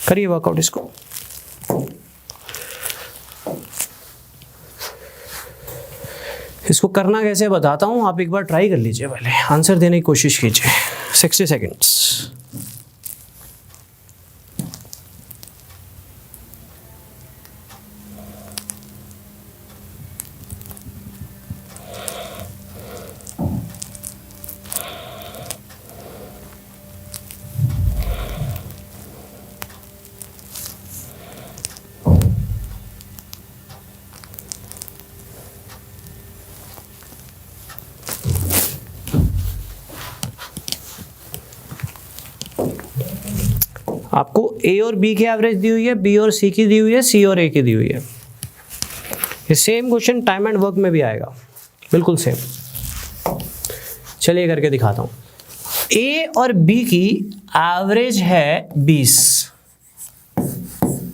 करिए वर्कआउट इसको। इसको करना कैसे बताता हूँ, आप एक बार ट्राई कर लीजिए, पहले आंसर देने की कोशिश कीजिए। 60 सेकेंड्स। आपको ए और बी की एवरेज दी हुई है, बी और सी की दी हुई है, सी और ए की दी हुई है। ये same question time and work में भी आएगा, बिल्कुल सेम। चलिए करके दिखाता हूँ। ए और बी की एवरेज है 20,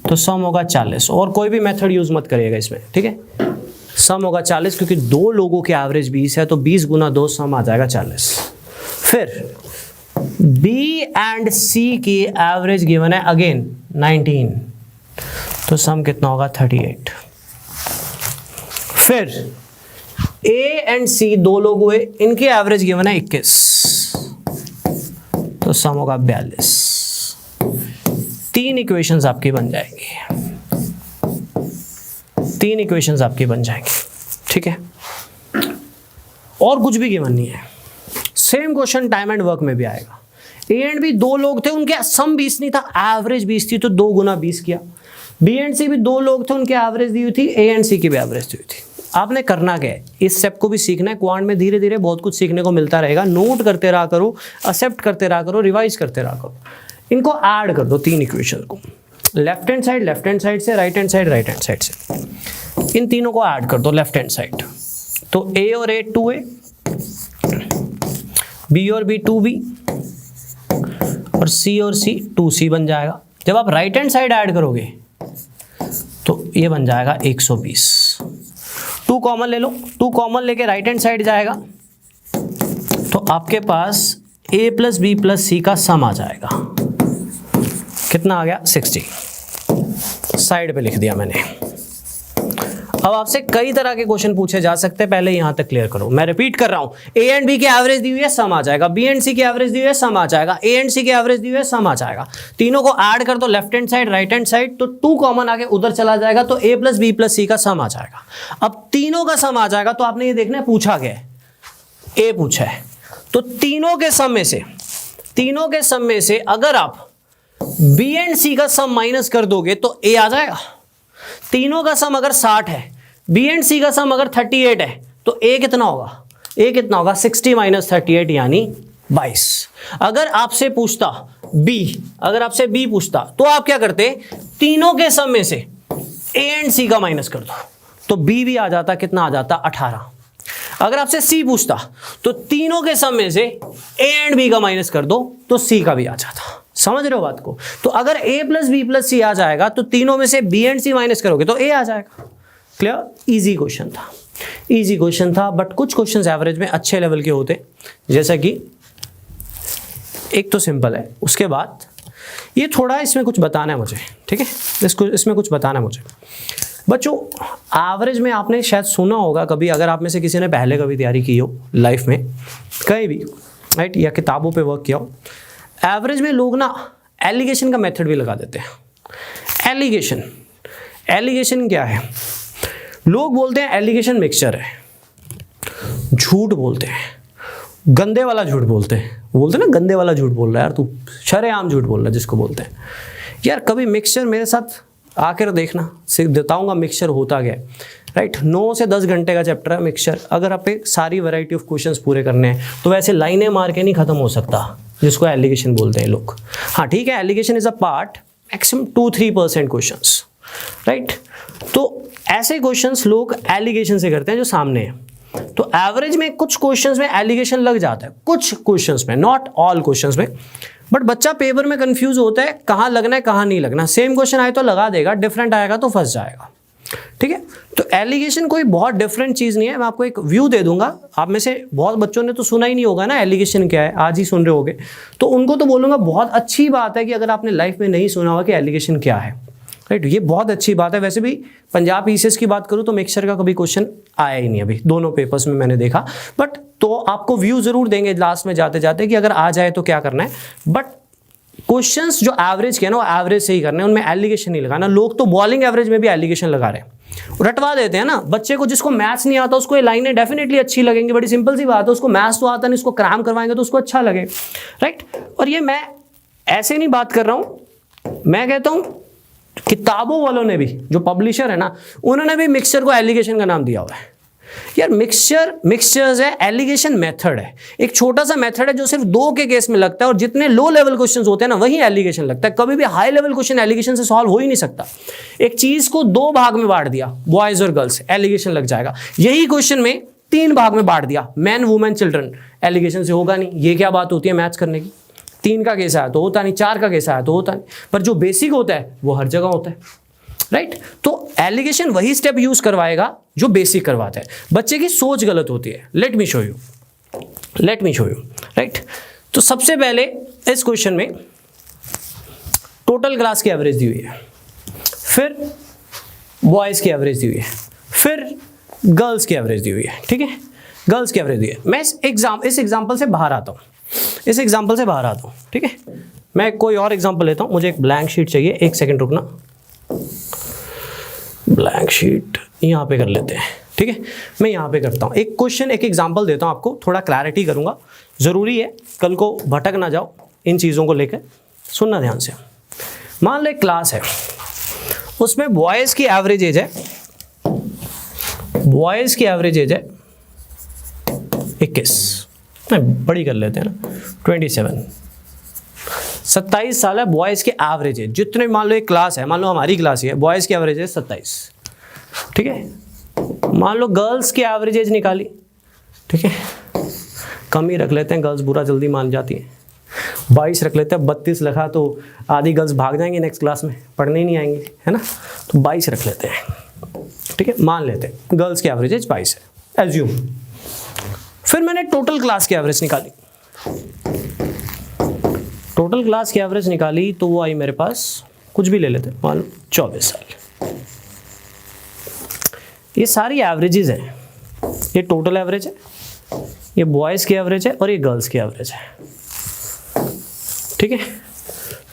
तो सम होगा 40। और कोई भी मेथड यूज मत करिएगा इसमें, ठीक है। सम होगा 40 क्योंकि दो लोगों की एवरेज 20 है, तो 20 गुना 2 सम आ जाएगा 40। फिर B एंड C की एवरेज गिवन है अगेन 19, तो सम कितना होगा 38। फिर A एंड C दो लोग हुए, इनकी एवरेज गिवन है 21, तो सम होगा 42। 3 इक्वेशंस आपकी बन जाएंगी, 3 इक्वेशंस आपकी बन जाएंगी, ठीक है। और कुछ भी गिवन नहीं है। Same question time and work में भी आएगा। ए एंड बी दो लोग थे, उनके सम 20 नहीं था, एवरेज 20 थी, तो 2 गुना 20 किया। बी एंड सी भी दो लोग थे, उनकी एवरेज दी हुई थी, ए एंड सी की भी एवरेज दी हुई थी। आपने करना क्या है, इस स्टेप को भी सीखना है। क्वांट में धीरे धीरे बहुत कुछ सीखने को मिलता रहेगा। नोट करते रहा करो, एक्सेप्ट करते रहा करो, रिवाइज करते रहा करो। इनको ऐड कर दो 3 इक्वेशन को, लेफ्ट हैंड साइड से, राइट हैंड साइड से। इन तीनों को ऐड कर दो लेफ्ट हैंड साइड। तो ए और ए 2a, बी और बी 2b, और सी और सी 2c बन जाएगा। जब आप राइट हैंड साइड ऐड करोगे तो ये बन जाएगा 120। 2 कॉमन ले लो, 2 कॉमन लेके राइट हैंड साइड जाएगा, तो आपके पास a प्लस बी प्लस सी का सम आ जाएगा। कितना आ गया 60। साइड पे लिख दिया मैंने। अब आपसे कई तरह के क्वेश्चन पूछे जा सकते हैं, पहले यहां तक क्लियर करो। मैं रिपीट कर रहा हूं, ए एंड बी की एवरेज दी हुई है, सम आ जाएगा। बी एंड सी की एवरेज दी हुई है, सम आ जाएगा। ए एंड सी की एवरेज दी हुई है, सम आ जाएगा। तीनों को ऐड कर दो left hand side right hand side, तो 2 कॉमन आके उधर चला जाएगा, तो ए प्लस बी प्लस सी का सम आ जाएगा। अब तीनों का सम आ जाएगा, तो आपने ये देखना है पूछा गया है, ए पूछा है, तो तीनों के सम में से अगर आप बी एंड सी का सम माइनस कर दोगे तो ए आ जाएगा। तीनों का सम अगर 60 है, बी एंड सी का सम अगर 38 है, तो ए कितना होगा? ए कितना होगा? 60 माइनस 38 यानी 22। अगर आपसे बी पूछता तो आप क्या करते? तीनों के सम में से ए एंड सी का माइनस कर दो, तो बी भी आ जाता, कितना आ जाता? 18। अगर आपसे सी पूछता तो तीनों के सम में से ए एंड बी का माइनस कर दो, तो सी का भी आ जाता। समझ रहे हो बात को? तो अगर ए प्लस बी प्लस सी आ जाएगा, तो तीनों में से बी एंड सी माइनस करोगे तो ए आ जाएगा। क्लियर? इजी क्वेश्चन था, बट कुछ क्वेश्चन एवरेज में अच्छे लेवल के होते, जैसा कि एक तो सिंपल है, उसके बाद ये थोड़ा इसमें कुछ बताना है मुझे, ठीक है? इसमें कुछ बताना है मुझे। बच्चों, एवरेज में आपने शायद सुना होगा कभी, अगर आप में से किसी ने पहले कभी तैयारी की हो लाइफ में कहीं भी, राइट, या किताबों पे वर्क किया हो, एवरेज में लोग ना एलिगेशन का मेथड भी लगा देते हैं। एलिगेशन क्या है? लोग बोलते हैं एलिगेशन मिक्सचर है, झूठ बोलते हैं, गंदे वाला झूठ बोलते ना, गंदे वाला झूठ बोल रहा है यार तू, शरेआम झूठ बोल रहा है जिसको बोलते हैं। यार कभी मिक्सचर मेरे साथ आकर देखना, सिर्फ बताऊंगा मिक्सचर होता क्या है, राइट। 9 से 10 घंटे का चैप्टर है मिक्सचर। अगर आप एक सारी वैरायटी ऑफ क्वेश्चंस पूरे करने हैं तो वैसे लाइनें मार के नहीं खत्म हो सकता, जिसको एलिगेशन बोलते हैं लोग। हाँ ठीक है, alligation is a part, maximum 2-3% questions, right. तो ऐसे क्वेश्चंस लोग एलिगेशन से करते हैं जो सामने है। तो एवरेज में कुछ क्वेश्चंस में एलिगेशन लग जाता है, कुछ क्वेश्चंस में, नॉट ऑल क्वेश्चंस में। बट बच्चा पेपर में कंफ्यूज होता है कहाँ लगना है कहाँ नहीं लगना। सेम क्वेश्चन आए तो लगा देगा, डिफरेंट आएगा तो फंस जाएगा, ठीक है। तो एलिगेशन कोई बहुत डिफरेंट चीज़ नहीं है। मैं आपको एक व्यू दे दूंगा। आप में से बहुत बच्चों ने तो सुना ही नहीं होगा ना एलिगेशन क्या है, आज ही सुन रहे होगे, तो उनको तो बोलूँगा बहुत अच्छी बात है कि अगर आपने लाइफ में नहीं सुना होगा कि एलिगेशन क्या है, राइट। ये बहुत अच्छी बात है। वैसे भी पंजाब ईसीएस की बात करूँ तो मिक्सचर का कभी क्वेश्चन आया ही नहीं अभी, दोनों पेपर्स में मैंने देखा। बट तो आपको व्यू जरूर देंगे लास्ट में जाते जाते कि अगर आ जाए तो क्या करना है, बट क्वेश्चंस जो एवरेज के ना वो एवरेज से ही करने हैं, उनमें एलिगेशन नहीं लगाना। लोग तो बॉलिंग एवरेज में भी एलिगेशन लगा रहे हैं, रटवा देते हैं ना। बच्चे को जिसको मैथ्स नहीं आता उसको ये लाइनें डेफिनेटली अच्छी लगेंगी, बड़ी सिंपल सी बात है। उसको मैथ्स तो आता नहीं, उसको क्रैम करवाएंगे तो उसको अच्छा लगे, राइट। और ये मैं ऐसे नहीं बात कर रहा हूं, मैं कहता हूं किताबों वालों ने भी, जो पब्लिशर है ना, उन्होंने भी मिक्सचर को एलिगेशन का नाम दिया हुआ है। यार मिक्सचर्स है, एलिगेशन मेथड है, एक छोटा सा मेथड है जो सिर्फ 2 के केस में लगता है, और जितने लो लेवल क्वेश्चंस होते हैं ना वही एलिगेशन लगता है। कभी भी हाई लेवल क्वेश्चन एलिगेशन से सॉल्व हो ही नहीं सकता। एक चीज को 2 भाग में बांट दिया, बॉयज और गर्ल्स, एलिगेशन लग जाएगा। यही क्वेश्चन में 3 भाग में बांट दिया, मैन वुमेन चिल्ड्रन, एलिगेशन से होगा नहीं। ये क्या बात होती है मैथ्स करने की? 3 का केस आया तो होता नहीं, 4 का केस आया तो होता नहीं, पर जो बेसिक होता है वो हर जगह होता है, राइट। तो एलिगेशन वही स्टेप यूज करवाएगा जो बेसिक करवाता है। बच्चे की सोच गलत होती है। Let me show you, right. तो सबसे पहले इस क्वेश्चन में टोटल क्लास की एवरेज दी हुई है, फिर बॉयज की एवरेज दी हुई है, फिर गर्ल्स की एवरेज दी हुई है, ठीक है। गर्ल्स की एवरेज दी है। मैं इस एग्जाम्पल से बाहर आता हूँ, ठीक है। मैं कोई और एग्जाम्पल लेता हूँ, मुझे एक ब्लैंक शीट चाहिए, 1 सेकेंड रुकना। ब्लैंक शीट यहाँ पे कर लेते हैं, ठीक है। मैं यहाँ पे करता हूँ एक क्वेश्चन, एक एग्जांपल देता हूँ आपको, थोड़ा क्लैरिटी करूँगा, ज़रूरी है कल को भटक ना जाओ इन चीज़ों को लेकर। सुनना ध्यान से। मान लो एक क्लास है, उसमें बॉयज़ की एवरेज एज है 21, बड़ी कर लेते हैं ना, 27 साल है बॉयज़ की एवरेज है। जितने मान लो एक क्लास है, मान लो हमारी क्लास ही है, बॉयज़ की एवरेज है 27, ठीक है। मान लो गर्ल्स की एवरेज एज निकाली, ठीक है, कम ही रख लेते हैं, गर्ल्स बुरा जल्दी मान जाती हैं। 22 रख लेते हैं, 32 लिखा तो आधी गर्ल्स भाग जाएंगी नेक्स्ट क्लास में, पढ़ने ही नहीं आएंगी, है ना। तो 22 रख लेते हैं, ठीक है, मान लेते हैं गर्ल्स की एवरेज एज 22 है, एज्यूम। फिर मैंने टोटल क्लास की एवरेज निकाली, टोटल क्लास की एवरेज निकाली तो वो आई मेरे पास, कुछ भी ले लेते हैं, मान लो 24 साल। ये सारी एवरेजेस हैं, ये टोटल एवरेज है, ये बॉयज़ की एवरेज है और ये गर्ल्स की एवरेज है, ठीक है।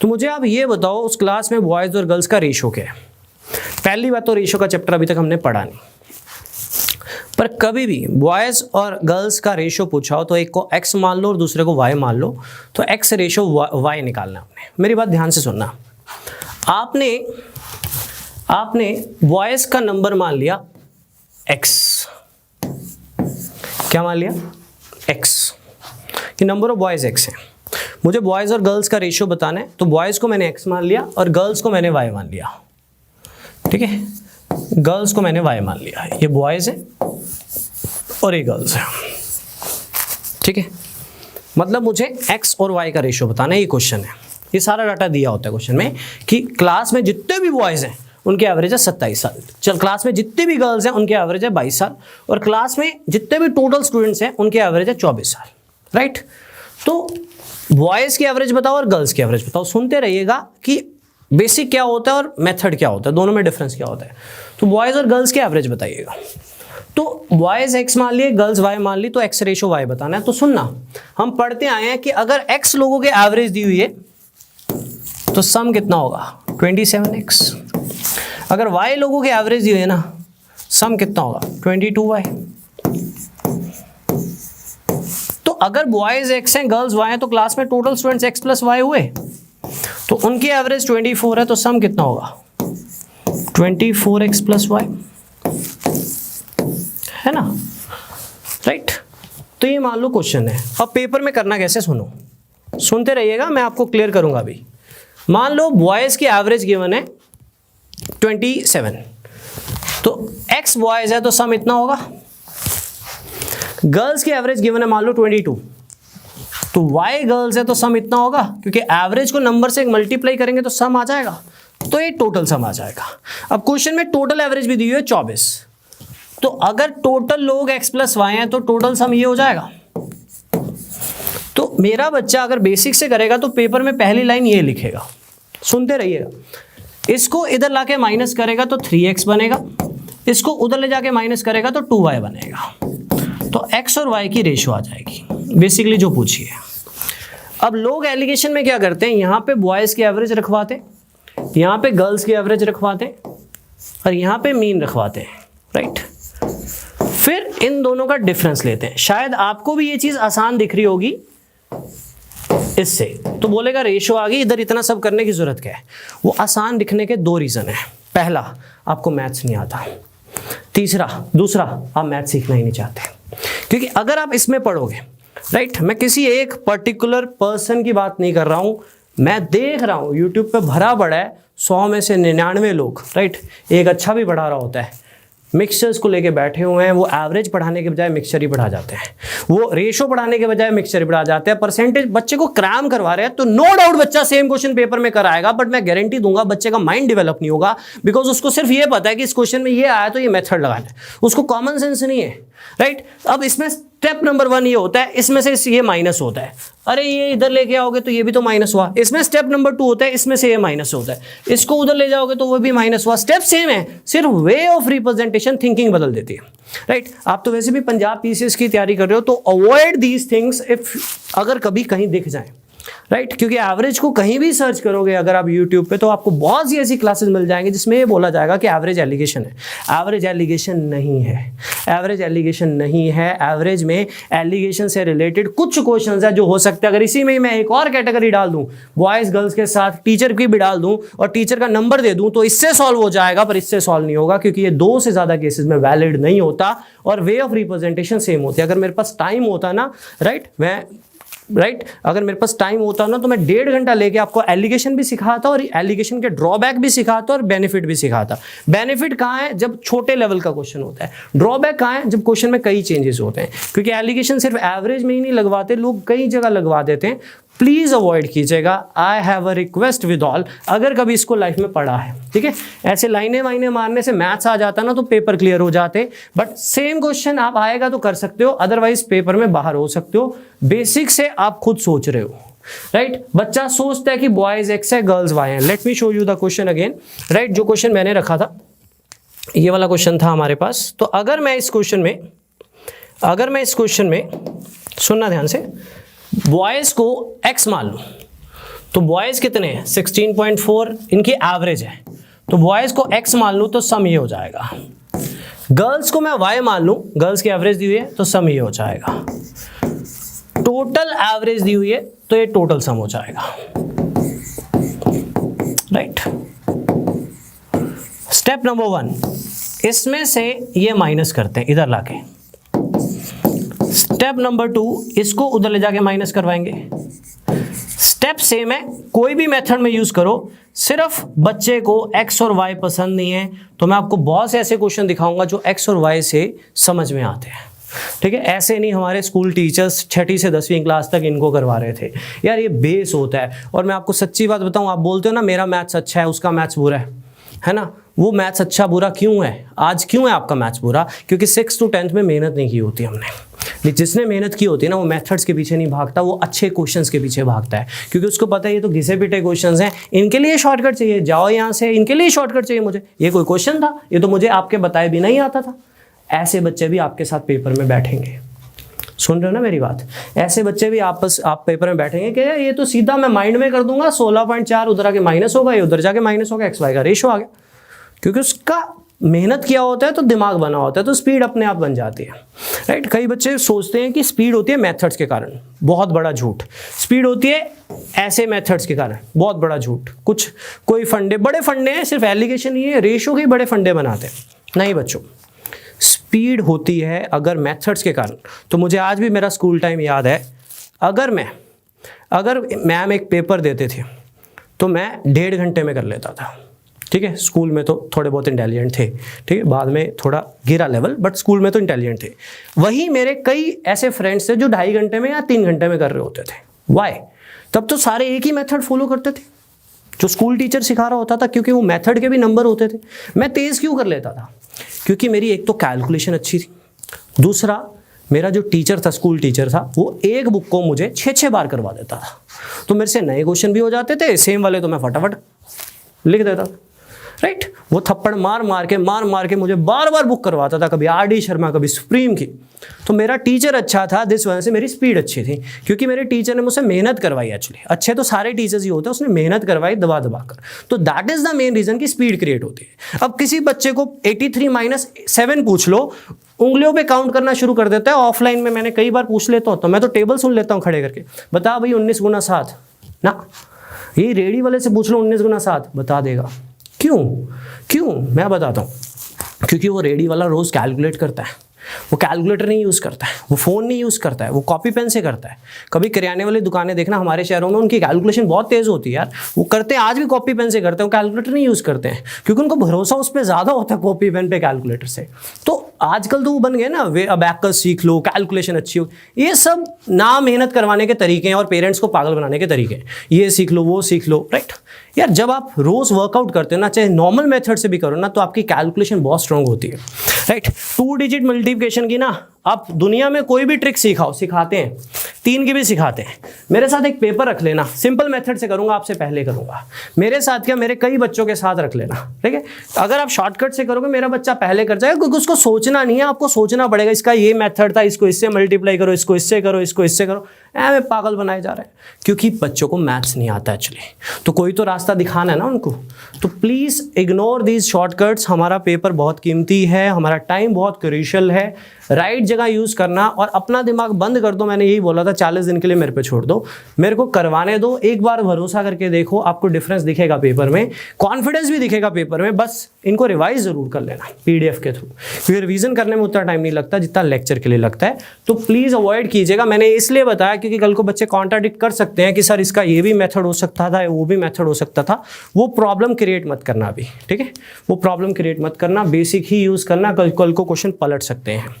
तो मुझे आप ये बताओ उस क्लास में बॉयज़ और गर्ल्स का रेशो क्या है। पहली बात तो रेशो का चैप्टर अभी तक हमने पढ़ा नहीं, पर कभी भी बॉयज़ और गर्ल्स का रेशो पूछा हो तो एक को x मान लो और दूसरे को y मान लो, तो x रेशो y निकालना है आपने। मेरी बात ध्यान से सुनना। आपने बॉयज़ का नंबर मान लिया x, क्या मान लिया? x, कि नंबर ऑफ बॉयज़ x है। मुझे बॉयज़ और गर्ल्स का रेशो बताना है, तो बॉयज़ को मैंने x मान लिया और गर्ल्स को मैंने y मान लिया, ठीक है। गर्ल्स को मैंने y मान लिया, ये बॉयज़ है और ये गर्ल्स है, ठीक है। मतलब मुझे x और y का रेशो बताना है, ये क्वेश्चन है। ये सारा डाटा दिया होता है क्वेश्चन में कि क्लास में जितने भी बॉयज़ हैं उनके एवरेज है 27 साल, चल क्लास में जितने भी गर्ल्स हैं उनके एवरेज है 22 साल, और क्लास में जितने भी टोटल स्टूडेंट्स हैं उनके एवरेज है 24 साल, राइट। तो बॉयज़ की एवरेज बताओ और गर्ल्स की एवरेज बताओ। सुनते रहिएगा कि बेसिक क्या होता है और मेथड क्या होता है, दोनों में डिफरेंस क्या होता है। तो बॉयज़ और गर्ल्स की एवरेज बताइएगा। तो बॉयज़ x मान लिए, गर्ल्स y मान ली, तो x रेशो y बताना है। तो सुनना, हम पढ़ते आए हैं कि अगर x लोगों के एवरेज दी हुई है तो सम कितना होगा? 27x। अगर y लोगों के एवरेज दी हुई है ना, सम कितना होगा? 22y। तो अगर बॉयज़ x हैं, गर्ल्स y हैं, तो क्लास में total students x plus y हुए, तो उनकी एवरेज 24 है, तो सम कितना होगा? 24x प्लस y, है ना, राइट। तो ये मान लो क्वेश्चन है। अब पेपर में करना कैसे, सुनो, सुनते रहिएगा, मैं आपको क्लियर करूंगा अभी। मान लो बॉयज़ की एवरेज गिवन है 27, तो x बॉयज़ है तो सम इतना होगा। गर्ल्स की एवरेज गिवन है मान लो 22, तो y गर्ल्स है तो सम इतना होगा, क्योंकि एवरेज को नंबर से मल्टीप्लाई करेंगे तो सम आ जाएगा, तो ये टोटल सम आ जाएगा। अब क्वेश्चन में टोटल एवरेज भी दी हुई है 24, तो अगर टोटल लोग x प्लस y हैं तो टोटल सम ये हो जाएगा। तो मेरा बच्चा अगर बेसिक से करेगा तो पेपर में पहली लाइन ये लिखेगा, सुनते रहिएगा। इसको इधर लाके माइनस करेगा तो 3x बनेगा, इसको उधर ले जाके माइनस करेगा तो 2y बनेगा। तो x और y की रेशो आ जाएगी, बेसिकली जो पूछी है। अब लोग एलिगेशन में क्या करते हैं, यहाँ पे बॉयज़ की एवरेज रखवाते हैं, यहाँ पे गर्ल्स की एवरेज रखवाते हैं और यहाँ पे मीन रखवाते हैं, राइट। फिर इन दोनों का डिफरेंस लेते हैं। शायद आपको भी ये चीज़ आसान दिख रही होगी इससे, तो बोलेगा रेशो आ गई, इधर इतना सब करने की जरूरत क्या है। वो आसान दिखने के दो रीज़न है। पहला, आपको मैथ्स नहीं आता। दूसरा आप मैथ्स सीखना ही नहीं चाहते। क्योंकि अगर आप इसमें पढ़ोगे, राइट, मैं किसी एक पर्टिकुलर पर्सन की बात नहीं कर रहा हूँ, मैं देख रहा हूँ यूट्यूब पे भरा पड़ा है 100 में से 99 लोग, राइट, एक अच्छा भी पढ़ा रहा होता है, मिक्सचर्स को लेके बैठे हुए हैं। वो एवरेज पढ़ाने के बजाय मिक्सचर ही पढ़ा जाते हैं, वो रेशो पढ़ाने के बजाय मिक्सचर ही पढ़ा जाते हैं। परसेंटेज बच्चे को क्रैम करवा रहे हैं, तो नो डाउट बच्चा सेम क्वेश्चन पेपर में कराएगा, बट मैं गारंटी दूंगा बच्चे का माइंड डेवलप नहीं होगा। बिकॉज उसको सिर्फ ये पता है कि इस क्वेश्चन में ये आया तो ये मेथड लगाना है, उसको कॉमन सेंस नहीं है, राइट। अब इसमें स्टेप नंबर 1 ये होता है, इसमें से ये माइनस होता है, अरे ये इधर लेके आओगे तो ये भी तो माइनस हुआ। इसमें स्टेप नंबर 2 होता है, इसमें से ये माइनस होता है, इसको उधर ले जाओगे तो वो भी माइनस हुआ। स्टेप सेम है, सिर्फ वे ऑफ रिप्रेजेंटेशन, थिंकिंग बदल देती है, राइट। आप तो वैसे भी पंजाब पीसीएस की तैयारी कर रहे हो, तो अवॉइड दीज थिंग्स इफ अगर कभी कहीं दिख जाए, राइट। क्योंकि एवरेज को कहीं भी सर्च करोगे अगर आप यूट्यूब पे, तो आपको बहुत सी ऐसी क्लासेस मिल जाएंगी जिसमें ये बोला जाएगा कि एवरेज एलिगेशन है। एवरेज एलिगेशन नहीं है, एवरेज एलिगेशन नहीं है। एवरेज में एलिगेशन से रिलेटेड कुछ क्वेश्चंस है जो हो सकते हैं। अगर इसी में मैं एक और कैटेगरी डाल दूं, बॉयज गर्ल्स के साथ टीचर की भी डाल दूं और टीचर का नंबर दे दूं, तो इससे सॉल्व हो जाएगा, पर इससे सॉल्व नहीं होगा, क्योंकि ये 2 से ज्यादा केसेस में वैलिड नहीं होता और वे ऑफ रिप्रेजेंटेशन सेम होती है। अगर मेरे पास टाइम होता ना, राइट, अगर मेरे पास टाइम होता ना, तो मैं 1.5 घंटा लेके आपको एलिगेशन भी सिखाता और एलिगेशन के ड्रॉबैक भी सिखाता और बेनिफिट भी सिखाता। बेनिफिट कहाँ है, जब छोटे लेवल का क्वेश्चन होता है। ड्रॉबैक कहाँ है, जब क्वेश्चन में कई चेंजेस होते हैं। क्योंकि एलिगेशन सिर्फ एवरेज में ही नहीं लगवाते, लोग कई जगह लगवा देते हैं। प्लीज अवॉइड कीजिएगा। I have a request with all, अगर कभी इसको लाइफ में पढ़ा है, ठीक है, ऐसे लाइनें वाइनें मारने से मैथ्स आ जाता ना तो पेपर क्लियर हो जाते, बट सेम क्वेश्चन आप आएगा तो कर सकते हो, अदरवाइज पेपर में बाहर हो सकते हो। बेसिक से आप खुद सोच रहे हो, राइट। बच्चा सोचता है कि बॉयज एक्स है, गर्ल्स वाई है। Let me show you the question again, right. जो क्वेश्चन मैंने रखा था, ये वाला क्वेश्चन था हमारे पास। तो अगर मैं इस क्वेश्चन में सुनना ध्यान से, बॉयज़ को x मान लूँ, तो बॉयज़ कितने हैं 16.4, इनकी एवरेज है, तो बॉयज़ को x मान लूँ तो सम ये हो जाएगा। गर्ल्स को मैं y मान लूँ, गर्ल्स की एवरेज दी हुई है तो सम ये हो जाएगा। टोटल एवरेज दी हुई है तो ये टोटल सम हो जाएगा, राइट। स्टेप नंबर 1, इसमें से ये माइनस करते हैं इधर लाके। स्टेप नंबर 2, इसको उधर ले जाके माइनस करवाएंगे। स्टेप सेम है, कोई भी मेथड में यूज करो। सिर्फ बच्चे को x और y पसंद नहीं है, तो मैं आपको बहुत से ऐसे क्वेश्चन दिखाऊंगा जो x और y से समझ में आते हैं, ठीक है। ऐसे नहीं हमारे स्कूल टीचर्स 6ठी से 10वीं क्लास तक इनको करवा रहे थे। यार ये बेस होता है। और मैं आपको सच्ची बात बताऊं, आप बोलते हो ना मेरा मैथ्स अच्छा है, उसका मैथ्स बुरा है ना। वो मैथ्स अच्छा बुरा क्यों है, आज क्यों है आपका मैथ्स बुरा? क्योंकि 6th to 10th में मेहनत नहीं की होती हमने। जिसने मेहनत की होती है ना, वो मेथड्स के पीछे नहीं भागता, वो अच्छे क्वेश्चंस के पीछे भागता है, क्योंकि उसको पता है ये तो घिसे पिटे क्वेश्चंस हैं, इनके लिए शॉर्टकट चाहिए, जाओ यहाँ से, इनके लिए शॉर्टकट चाहिए मुझे। ये कोई क्वेश्चन था? ये तो मुझे आपके बताए भी नहीं आता था। ऐसे बच्चे भी आपके साथ पेपर में बैठेंगे, सुन रहे हो ना मेरी बात? ऐसे बच्चे भी आप पेपर में बैठेंगे कि ये तो सीधा मैं माइंड में कर दूंगा, 16.4 उधर आके माइनस होगा, ये उधर जाके माइनस होगा, एक्स वाई का रेशो आ गया। क्योंकि उसका मेहनत किया होता है तो दिमाग बना होता है, तो स्पीड अपने आप बन जाती है, राइट। कई बच्चे सोचते हैं कि स्पीड होती है मेथड्स के कारण, बहुत बड़ा झूठ। स्पीड होती है ऐसे मेथड्स के कारण, बहुत बड़ा झूठ। कोई फंडे, बड़े फंडे हैं, सिर्फ एलिगेशन ही है, रेशो के बड़े फंडे बनाते हैं। नहीं बच्चों, स्पीड होती है अगर मेथड्स के कारण। तो मुझे आज भी मेरा स्कूल टाइम याद है। अगर मैम एक पेपर देते थे तो मैं 1.5 घंटे में कर लेता था, ठीक है। स्कूल में तो थोड़े बहुत इंटेलिजेंट थे, ठीक है, बाद में थोड़ा गिरा लेवल, बट स्कूल में तो इंटेलिजेंट थे। वही मेरे कई ऐसे फ्रेंड्स थे जो 2.5 घंटे में या 3 घंटे में कर रहे होते थे। वाई? तब तो सारे एक ही मेथड फॉलो करते थे जो स्कूल टीचर सिखा रहा होता था, क्योंकि वो मेथड के भी नंबर होते थे। मैं तेज़ क्यों कर लेता था? क्योंकि मेरी एक तो कैलकुलेशन अच्छी थी, दूसरा मेरा जो टीचर था, स्कूल टीचर था, वो एक बुक को मुझे 6-6 बार करवा देता था। तो मेरे से नए क्वेश्चन भी हो जाते थे, सेम वाले तो मैं फटाफट लिख देता था, राइट। वो थप्पड़ मार मार के मुझे बार बार बुक करवाता था, कभी RD शर्मा कभी सुप्रीम की। तो मेरा टीचर अच्छा था, जिस वजह से मेरी स्पीड अच्छी थी, क्योंकि मेरे टीचर ने मुझसे मेहनत करवाई। एक्चुअली अच्छे तो सारे टीचर्स ही होते हैं, उसने मेहनत करवाई दबा दबा कर। तो that is the main reason कि स्पीड क्रिएट होती है। अब किसी बच्चे को 83 - 7 पूछ लो, उंगलियों पे काउंट करना शुरू कर देता है। ऑफलाइन में मैंने कई बार पूछ लेता हूँ, तो मैं तो टेबल सुन लेता हूँ खड़े करके, बता भाई 19 × 7 ना। ये रेडी वाले से पूछ लो 19 × 7 बता देगा। क्यों मैं बताता हूँ, क्योंकि वो रेडी वाला रोज कैलकुलेट करता है, वो कैलकुलेटर नहीं यूज़ करता है, वो फ़ोन नहीं यूज़ करता है, वो कॉपी पेन से करता है। कभी किराने वाली दुकानें देखना हमारे शहरों में, उनकी कैलकुलेशन बहुत तेज़ होती है यार, वो करते हैं आज भी कॉपी पेन से करते हैं, वो कैलकुलेटर नहीं यूज़ करते हैं, क्योंकि उनको भरोसा उस पर ज़्यादा होता है कॉपी पेन पे कैलकुलेटर से। तो आजकल तो वो बन गए ना, वे अबैकस सीख लो, कैलकुलेशन अच्छी हो, ये सब ना मेहनत करवाने के तरीके हैं और पेरेंट्स को पागल बनाने के तरीके हैं। ये सीख लो, वो सीख लो, राइट यार। जब आप रोज़ वर्कआउट करते हो ना, चाहे नॉर्मल मेथड से भी करो ना, तो आपकी कैलकुलेशन बहुत स्ट्रांग होती है, राइट। 2 डिजिट मल्टीप्लिकेशन की ना आप दुनिया में कोई भी ट्रिक सिखाते हैं, 3 की भी सिखाते हैं। मेरे साथ एक पेपर रख लेना, सिंपल मेथड से करूंगा, आपसे पहले करूंगा। मेरे साथ क्या, मेरे कई बच्चों के साथ रख लेना, ठीक है। अगर आप शॉर्टकट से करोगे, मेरा बच्चा पहले कर जाएगा, क्योंकि उसको सोचना नहीं है, आपको सोचना पड़ेगा इसका ये मेथड था, इसको इससे मल्टीप्लाई करो, इसको इससे करो, इसको इससे करो। ऐसे पागल बनाए जा रहे हैं, क्योंकि बच्चों को मैथ्स नहीं आता एक्चुअली। तो कोई तो रास्ता दिखाना है ना उनको। तो प्लीज़ इग्नोर दीज शॉर्टकट्स। हमारा पेपर बहुत कीमती है, हमारा टाइम बहुत क्रूशियल है। राइट जगह यूज़ करना और अपना दिमाग बंद कर दो। मैंने यही बोला था 40 दिन के लिए मेरे पे छोड़ दो, मेरे को करवाने दो। एक बार भरोसा करके देखो, आपको डिफरेंस दिखेगा पेपर में, कॉन्फिडेंस भी दिखेगा पेपर में। बस इनको रिवाइज ज़रूर कर लेना PDF के थ्रू, क्योंकि रिवीजन करने में उतना टाइम नहीं लगता जितना लेक्चर के लिए लगता है। तो प्लीज़ अवॉइड कीजिएगा। मैंने इसलिए बताया क्योंकि कल को बच्चे कॉन्ट्राडिक्ट कर सकते हैं कि सर इसका ये भी मेथड हो सकता था, वो भी मेथड हो सकता था। वो प्रॉब्लम क्रिएट मत करना अभी, ठीक है। वो प्रॉब्लम क्रिएट मत करना, बेसिक ही यूज़ करना, कल को क्वेश्चन पलट सकते हैं।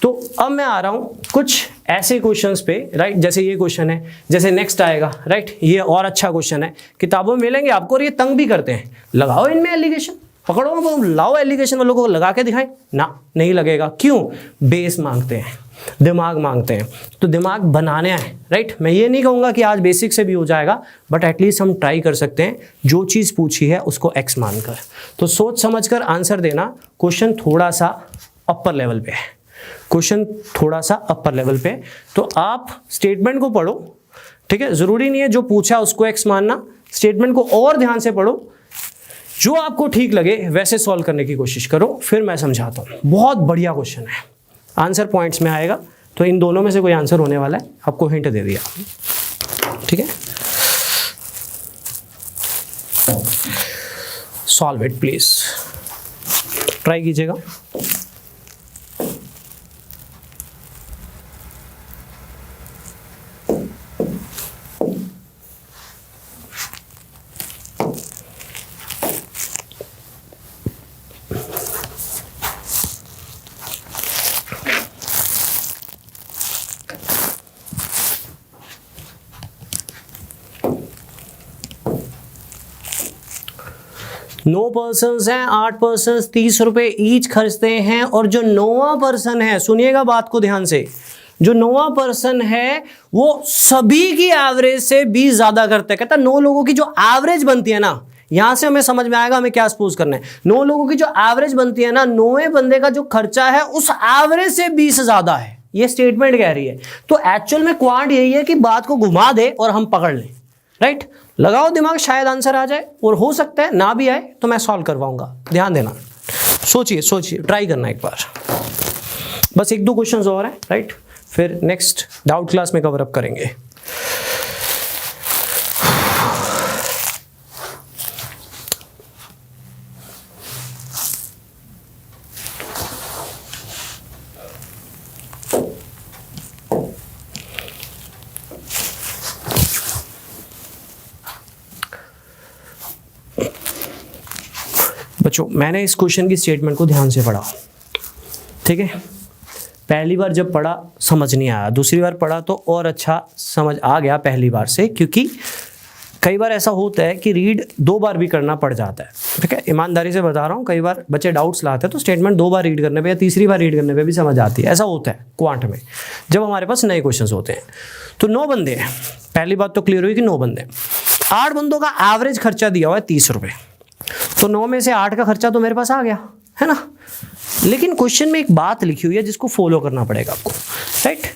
तो अब मैं आ रहा हूँ कुछ ऐसे क्वेश्चंस पे, राइट। जैसे ये क्वेश्चन है, जैसे नेक्स्ट आएगा, राइट। ये और अच्छा क्वेश्चन है, किताबों में मिलेंगे आपको, और ये तंग भी करते हैं। लगाओ इनमें एलिगेशन, पकड़ो, लाओ एलिगेशन वालों को लगा के दिखाएं ना, नहीं लगेगा। क्यों? बेस मांगते हैं, दिमाग मांगते हैं, तो दिमाग बनाने आए, राइट। मैं ये नहीं कहूँगा कि आज बेसिक से भी हो जाएगा, बट एटलीस्ट हम ट्राई कर सकते हैं। जो चीज़ पूछी है उसको X मानकर, तो सोच समझ कर आंसर देना। क्वेश्चन थोड़ा सा अपर लेवल पे है, क्वेश्चन थोड़ा सा अपर लेवल पे। तो आप स्टेटमेंट को पढ़ो, ठीक है। जरूरी नहीं है जो पूछा उसको X मानना, स्टेटमेंट को और ध्यान से पढ़ो, जो आपको ठीक लगे वैसे सॉल्व करने की कोशिश करो, फिर मैं समझाता हूँ। बहुत बढ़िया क्वेश्चन है, आंसर पॉइंट्स में आएगा, तो इन दोनों में से कोई आंसर होने वाला है, आपको हिंट दे दिया, ठीक है। सॉल्व इट प्लीज, ट्राई कीजिएगा। नौ पर्सन्स हैं, 8 पर्सन्स 30 रुपए ईच खर्चते हैं, और जो 9वां पर्सन है, सुनिएगा बात को ध्यान से, जो 9वां पर्सन है वो सभी की एवरेज से 20 ज्यादा करता है। कहता है 9 लोगों की जो एवरेज बनती है ना, यहां से हमें समझ में आएगा हमें क्या सपोज करना है। 9 लोगों की जो एवरेज बनती है ना, 9वें बंदे का जो खर्चा है उस एवरेज से 20 ज्यादा है, ये स्टेटमेंट कह रही है। तो एक्चुअल में क्वांट यही है कि बात को घुमा दे और हम पकड़ लें, राइट। लगाओ दिमाग, शायद आंसर आ जाए, और हो सकता है ना भी आए तो मैं सॉल्व करवाऊंगा। ध्यान देना, सोचिए, ट्राई करना एक बार। बस 1-2 क्वेश्चंस और हैं, राइट, फिर नेक्स्ट डाउट क्लास में कवर अप करेंगे। बच्चों, मैंने इस क्वेश्चन की स्टेटमेंट को ध्यान से पढ़ा, ठीक है। पहली बार जब पढ़ा समझ नहीं आया, दूसरी बार पढ़ा तो और अच्छा समझ आ गया पहली बार से, क्योंकि कई बार ऐसा होता है कि रीड 2 बार भी करना पड़ जाता है, ठीक है। ईमानदारी से बता रहा हूँ, कई बार बच्चे डाउट्स लाते हैं तो स्टेटमेंट 2 बार रीड करने पे या तीसरी बार रीड करने पे भी समझ आती है। ऐसा होता है क्वांट में, जब हमारे पास नए क्वेश्चंस होते हैं। तो 9 बंदे हैं, पहली बात तो क्लियर हुई कि 9 बंदे, 8 बंदों का एवरेज खर्चा दिया हुआ है 30 रुपये। तो 9 में से 8 का खर्चा तो मेरे पास आ गया, है ना। लेकिन क्वेश्चन में एक बात लिखी हुई है जिसको फॉलो करना पड़ेगा आपको, राइट,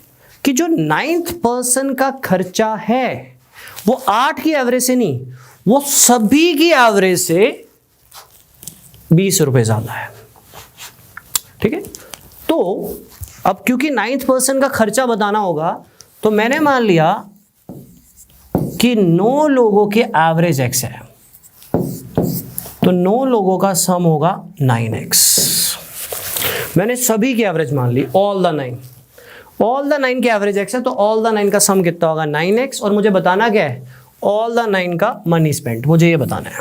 कि जो 9th पर्सन का खर्चा है वो 8 की एवरेज से नहीं, वो सभी की एवरेज से 20 रुपए ज्यादा है, ठीक है। तो अब क्योंकि 9th पर्सन का खर्चा बताना होगा, तो मैंने मान लिया कि 9 लोगों के एवरेज x है, तो 9 लोगों का सम होगा 9x। मैंने सभी की एवरेज मान ली, ऑल द 9 के एवरेज x है, तो ऑल द 9 का सम कितना होगा 9x। और मुझे बताना क्या है, ऑल द 9 का मनी स्पेंट, मुझे ये बताना है।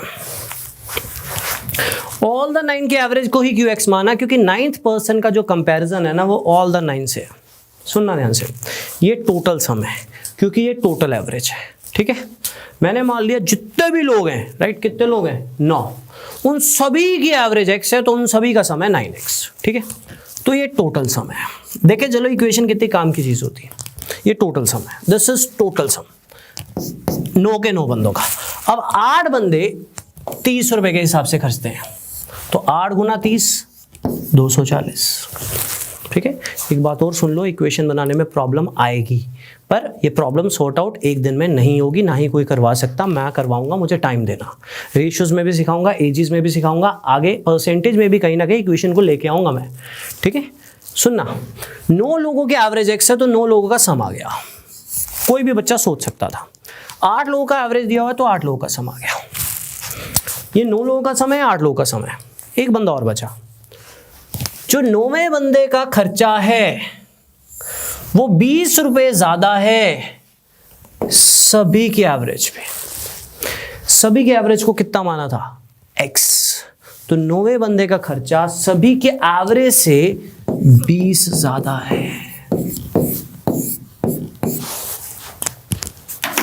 ऑल द 9 के एवरेज को ही क्यों x माना, क्योंकि 9th पर्सन का जो कंपैरिजन है ना वो ऑल द 9 से है। सुनना ध्यान से, ये टोटल सम है क्योंकि ये टोटल एवरेज है, ठीक है। मैंने मान लिया जितने भी लोग हैं, राइट, कितने लोग हैं 9, उन सभी की एवरेज x है, तो उन सभी का सम है 9x, ठीक है। तो ये टोटल सम है। देखे चलो इक्वेशन कितनी काम की चीज होती है, ये टोटल सम है, दिस इज टोटल सम 9 के 9 बंदों का। अब 8 बंदे 30 रुपए के हिसाब से खर्चते हैं, तो 8 गुना 30 240, ठीक है। एक बात और सुन लो, इक्वेशन बनाने में प्रॉब्लम आएगी, पर ये प्रॉब्लम सॉर्ट आउट एक दिन में नहीं होगी, ना ही कोई करवा सकता, मैं करवाऊंगा, मुझे टाइम देना। रेशियोज में भी सिखाऊंगा, एजेस में भी सिखाऊंगा, आगे परसेंटेज में भी कहीं ना कहीं इक्वेशन को लेके आऊंगा मैं, ठीक है। सुनना, 9 लोगों के एवरेज x है, तो 9 लोगों का सम आ गया। कोई भी बच्चा सोच सकता था। 8 लोगों का एवरेज दिया हुआ है, तो 8 लोगों का सम आ गया। ये 9 लोगों का सम है, 8 लोगों का सम है, एक बंदा और बचा। जो 9वें बंदे का खर्चा है वो 20 रुपए ज्यादा है सभी की एवरेज पे। सभी के एवरेज को कितना माना था x, तो 9वें बंदे का खर्चा सभी के एवरेज से 20 ज्यादा है,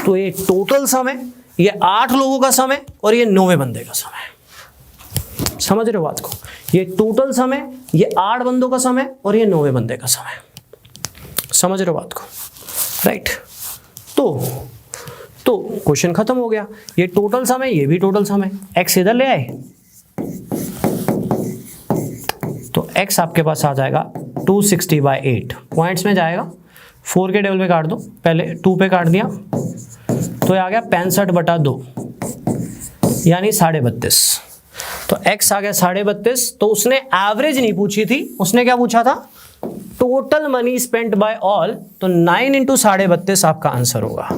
तो ये टोटल सम है, ये 8 लोगों का सम है और ये 9वें बंदे का सम है। समझ रहे हो बात को, ये टोटल सम है, ये 8 बंदों का सम है और ये 9वें बंदे का सम है। समझ रहे हो बात को, राइट। तो क्वेश्चन खत्म हो गया, ये टोटल सम है, ये भी टोटल सम है। x इधर ले आए तो x आपके पास आ जाएगा 260/8, पॉइंट्स में जाएगा, 4 के टेबल पे काट दो, पहले 2 पे काट दिया तो आ गया 65/2 यानी 32.5। तो x आ गया 32.5। तो उसने एवरेज नहीं पूछी थी, उसने क्या पूछा था, total money spent by all. तो 9 × 32.5 आपका आंसर होगा,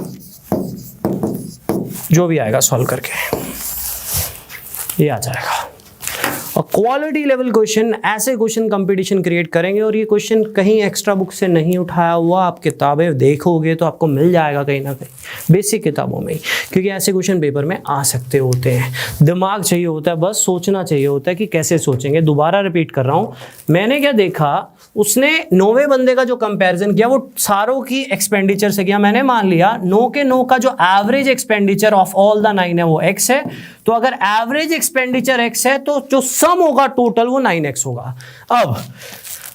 जो भी आएगा सॉल्व करके ये आ जाएगा। और क्वालिटी लेवल क्वेश्चन, ऐसे क्वेश्चन कंपटीशन क्रिएट करेंगे, और ये क्वेश्चन कहीं एक्स्ट्रा बुक से नहीं उठाया हुआ, आप किताबें देखोगे तो आपको मिल जाएगा कहीं ना कहीं बेसिक किताबों में ही, क्योंकि ऐसे क्वेश्चन पेपर में आ सकते होते हैं। दिमाग चाहिए होता है, बस सोचना चाहिए होता है कि कैसे सोचेंगे। दोबारा रिपीट कर रहा हूँ, मैंने क्या देखा, उसने 9वें बंदे का जो कंपैरिजन किया वो सारों की एक्सपेंडिचर से किया। मैंने मान लिया 9 के 9 का जो average expenditure of all the 9 है वो x है, तो अगर एवरेज एक्सपेंडिचर x है तो जो सम होगा टोटल वो 9x होगा। अब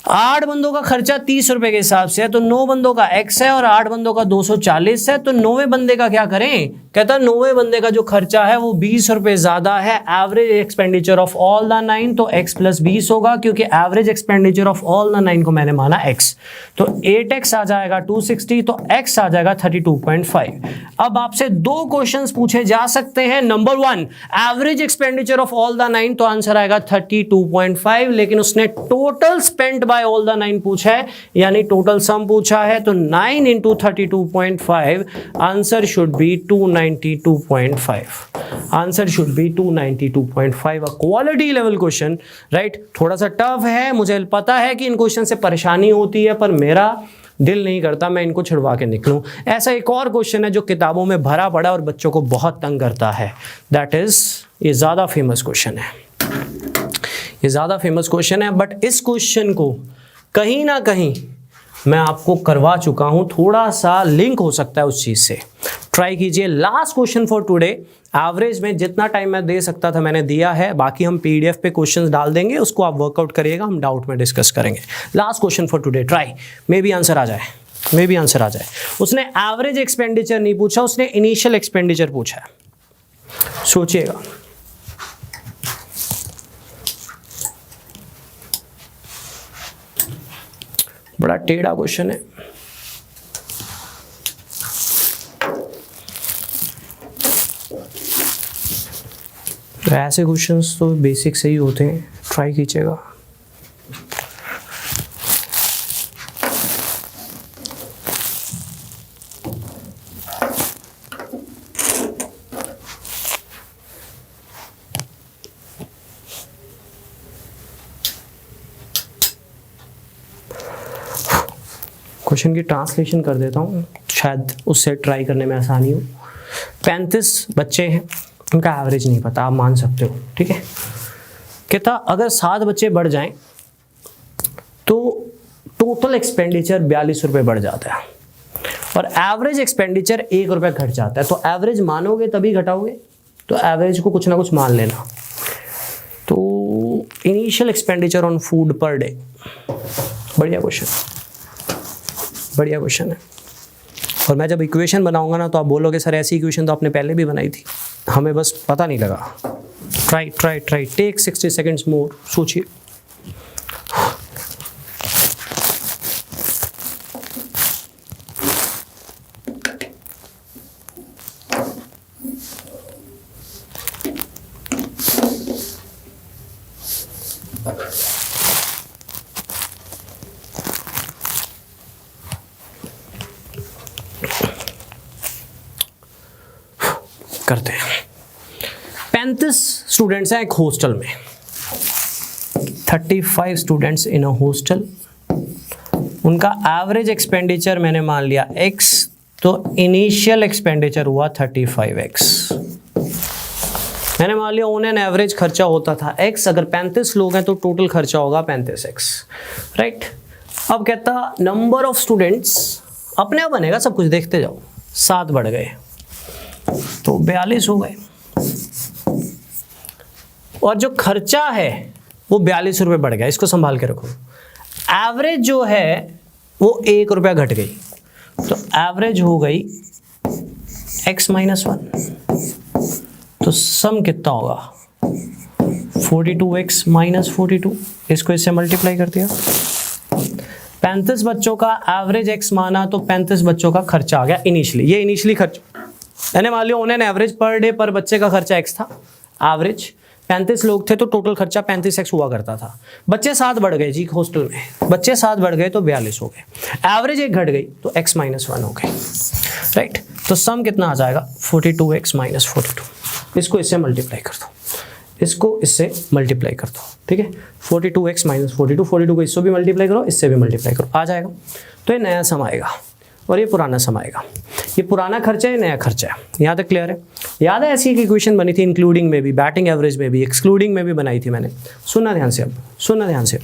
8 बंदों का खर्चा 30 रुपए के हिसाब से है, तो 9 बंदों का x है और 8 बंदों का 240 है, तो 9वें बंदे का क्या करें, कहता है 9वें बंदे का जो खर्चा है वो 20 रुपए ज्यादा है। Average expenditure of all the 9 तो x + 20 होगा, क्योंकि average expenditure of all the 9 को मैंने माना x, तो 8x आ जाएगा 260, तो x आ जाएगा 32.5। अब आपसे 2 क्वेश्चंस पूछे जा सकते हैं। Number 1 average expenditure of all the 9, तो आंसर आएगा 32.5, लेकिन उसने total spend by all the 9 पूछा है, यानी टोटल सम पूछा है, तो 9 × 32.5 answer should B 292.5। Answer should B 292.5। Quality level question, right. थोड़ा सा टफ है, मुझे पता है कि इन क्वेश्चन से परेशानी होती है, पर मेरा दिल नहीं करता मैं इनको छिड़वा के निकलूं। ऐसा एक और क्वेश्चन है जो किताबों में भरा पड़ा और बच्चों को बहुत तंग करता है, दैट इज, ये ज़्यादा फेमस क्वेश्चन है, ये ज़्यादा फेमस क्वेश्चन है, बट इस क्वेश्चन को कहीं ना कहीं मैं आपको करवा चुका हूं, थोड़ा सा लिंक हो सकता है उस चीज़ से, ट्राई कीजिए। Last question for today, average में जितना टाइम मैं दे सकता था मैंने दिया है, बाकी हम PDF पे क्वेश्चंस डाल देंगे, उसको आप वर्कआउट करिएगा, हम डाउट में डिस्कस करेंगे। Last question for today, try, मे भी आंसर आ जाए, मे भी आंसर आ जाए। उसने एवरेज एक्सपेंडिचर नहीं पूछा, उसने इनिशियल एक्सपेंडिचर पूछा है, सोचिएगा। बड़ा टेढ़ा क्वेश्चन है। ऐसे क्वेश्चंस तो बेसिक से ही होते हैं, ट्राई कीजिएगा। क्वेश्चन की ट्रांसलेशन कर देता हूँ, शायद उससे ट्राई करने में आसानी हो। 35 बच्चे हैं, उनका एवरेज नहीं पता, आप मान सकते हो, ठीक है। कहता अगर 7 बच्चे बढ़ जाएं तो टोटल एक्सपेंडिचर 42 रुपये बढ़ जाता है और एवरेज एक्सपेंडिचर 1 रुपया घट जाता है। तो एवरेज मानोगे तभी घटाओगे, तो एवरेज को कुछ ना कुछ मान लेना। तो initial expenditure on food per day, बढ़िया क्वेश्चन, बढ़िया क्वेश्चन है। और मैं जब इक्वेशन बनाऊंगा ना तो आप बोलोगे सर ऐसी इक्वेशन तो आपने पहले भी बनाई थी, हमें बस पता नहीं लगा। ट्राई टेक 60 सेकंड्स मोर, सोचिए। करते हैं। 35 स्टूडेंट्स हैं एक हॉस्टल में, 35 स्टूडेंट्स इन अ हॉस्टल। उनका एवरेज एक्सपेंडिचर मैंने मान लिया x, तो इनिशियल एक्सपेंडिचर हुआ 35x। मैंने मान लिया ऑन एन एवरेज खर्चा होता था x, अगर 35 लोग हैं तो टोटल खर्चा होगा 35x, राइट। अब कहता नंबर ऑफ स्टूडेंट्स, अपने आप बनेगा सब कुछ, देखते जाओ। 7 बढ़ गए तो 42 हो गए, और जो खर्चा है वो 42 रुपये बढ़ गया, इसको संभाल के रखो। एवरेज जो है वो 1 रुपया घट गई, तो एवरेज हो गई x - 1, तो सम कितना होगा 42x - 42, इसको इससे मल्टीप्लाई कर दिया। 35 बच्चों का एवरेज x माना तो 35 बच्चों का खर्चा आ गया इनिशियली, ये इनिशियली खर्च मैंने मान लिया on an average per day पर बच्चे का खर्चा x था। एवरेज 35 लोग थे तो टोटल खर्चा 35x हुआ करता था। बच्चे 7 बढ़ गए जी हॉस्टल में, बच्चे 7 बढ़ गए तो 42 हो गए, एवरेज 1 घट गई तो x - 1 हो गई, राइट। तो सम कितना आ जाएगा 42x - 42, इसको इससे मल्टीप्लाई कर दो, इसको इससे मल्टीप्लाई कर दो, ठीक है। 42x - 42, 42 को इससे भी मल्टीप्लाई करो, इससे भी मल्टीप्लाई करो, आ जाएगा। तो ये नया सम आएगा और ये पुराना सम आएगा। ये पुराना खर्चा है, नया खर्चा है, यहाँ तक क्लियर है। याद है ऐसी एक इक्वेशन बनी थी, इंक्लूडिंग में भी, बैटिंग एवरेज में भी, एक्सक्लूडिंग में भी बनाई थी मैंने। सुनना ध्यान से, अब सुनना ध्यान से।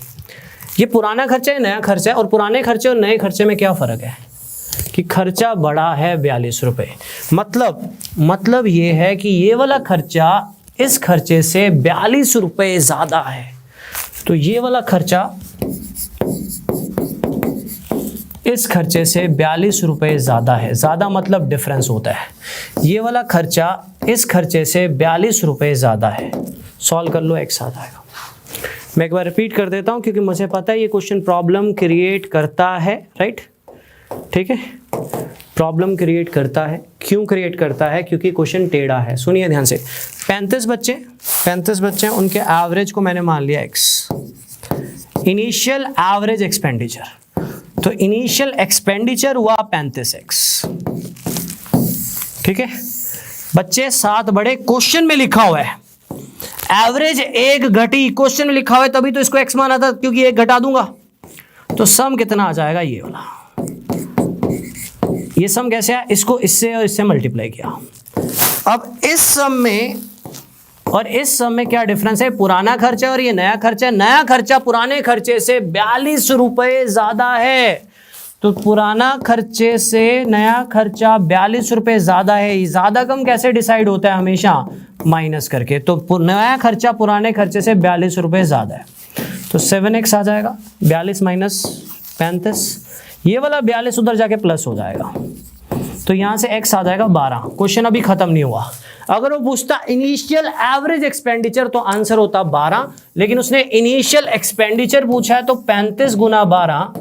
ये पुराना खर्चा है, नया खर्चा है, और पुराने खर्चे और नए खर्चे में क्या फ़र्क है कि खर्चा बड़ा है 42 रुपये। मतलब ये है कि ये वाला खर्चा इस खर्चे से 42 रुपये ज़्यादा है, तो ये वाला खर्चा इस खर्चे से 42 रुपये ज़्यादा है। ज़्यादा मतलब डिफरेंस होता है। ये वाला खर्चा इस खर्चे से 42 रुपये ज़्यादा है। सॉल्व कर लो, x आ जाएगा। मैं एक बार रिपीट कर देता हूँ क्योंकि मुझे पता है ये क्वेश्चन प्रॉब्लम क्रिएट करता है, राइट, ठीक है। प्रॉब्लम क्रिएट करता है, क्यों क्रिएट करता है? क्योंकि क्वेश्चन टेढ़ा है। सुनिए ध्यान से। 35 बच्चे हैं, उनके एवरेज को मैंने मान लिया x। इनिशियल एवरेज एक्सपेंडिचर, तो इनिशियल एक्सपेंडिचर हुआ 35x, ठीक है। बच्चे 7 बढ़े, क्वेश्चन में लिखा हुआ है एवरेज 1 घटी, क्वेश्चन में लिखा हुआ है तभी तो इसको x माना था, क्योंकि 1 घटा दूंगा। तो सम कितना आ जाएगा ये वाला। ये सम कैसे है? इसको इससे और इससे मल्टीप्लाई किया। अब इस सम में और इस सम में क्या डिफरेंस है? पुराना खर्चा और ये नया खर्चा। नया खर्चा पुराने खर्चे से 42 रुपये ज्यादा है, तो पुराना खर्चे से नया खर्चा 42 रुपये ज्यादा है। ज्यादा कम कैसे डिसाइड होता है? हमेशा माइनस करके। तो नया खर्चा पुराने खर्चे से 42 रुपये ज्यादा है, तो 7x आ जाएगा। 42 माइनस 35, ये वाला 42 उधर जाके प्लस हो जाएगा, तो यहां से x आ जाएगा 12। क्वेश्चन अभी खत्म नहीं हुआ। अगर वो पूछता इनिशियल एवरेज एक्सपेंडिचर तो आंसर होता 12, लेकिन उसने इनिशियल एक्सपेंडिचर पूछा है, तो 35 गुना 12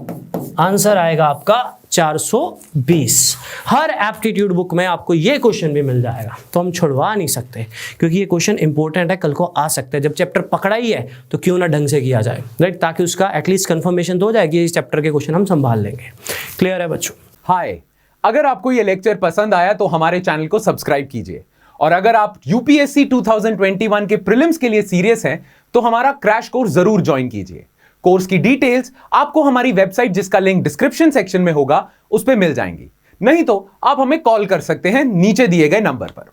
आंसर आएगा आपका 420। हर एप्टीट्यूड बुक में आपको ये क्वेश्चन भी मिल जाएगा, तो हम छुड़वा नहीं सकते क्योंकि ये क्वेश्चन इंपॉर्टेंट है, कल को आ सकता है। जब चैप्टर पकड़ा ही है तो क्यों ना ढंग से किया जाए, राइट, ताकि उसका एटलीस्ट कंफर्मेशन तो हो जाए कि इस चैप्टर के क्वेश्चन हम संभाल लेंगे। क्लियर है बच्चों? हाय, अगर आपको ये लेक्चर पसंद आया तो हमारे चैनल को सब्सक्राइब कीजिए, और अगर आप यूपीएससी 2021 के प्रीलिम्स के लिए सीरियस हैं तो हमारा क्रैश कोर्स जरूर ज्वाइन कीजिए। कोर्स की डिटेल्स आपको हमारी वेबसाइट, जिसका लिंक डिस्क्रिप्शन सेक्शन में होगा, उस पर मिल जाएंगी। नहीं तो आप हमें कॉल कर सकते हैं नीचे दिए गए नंबर पर।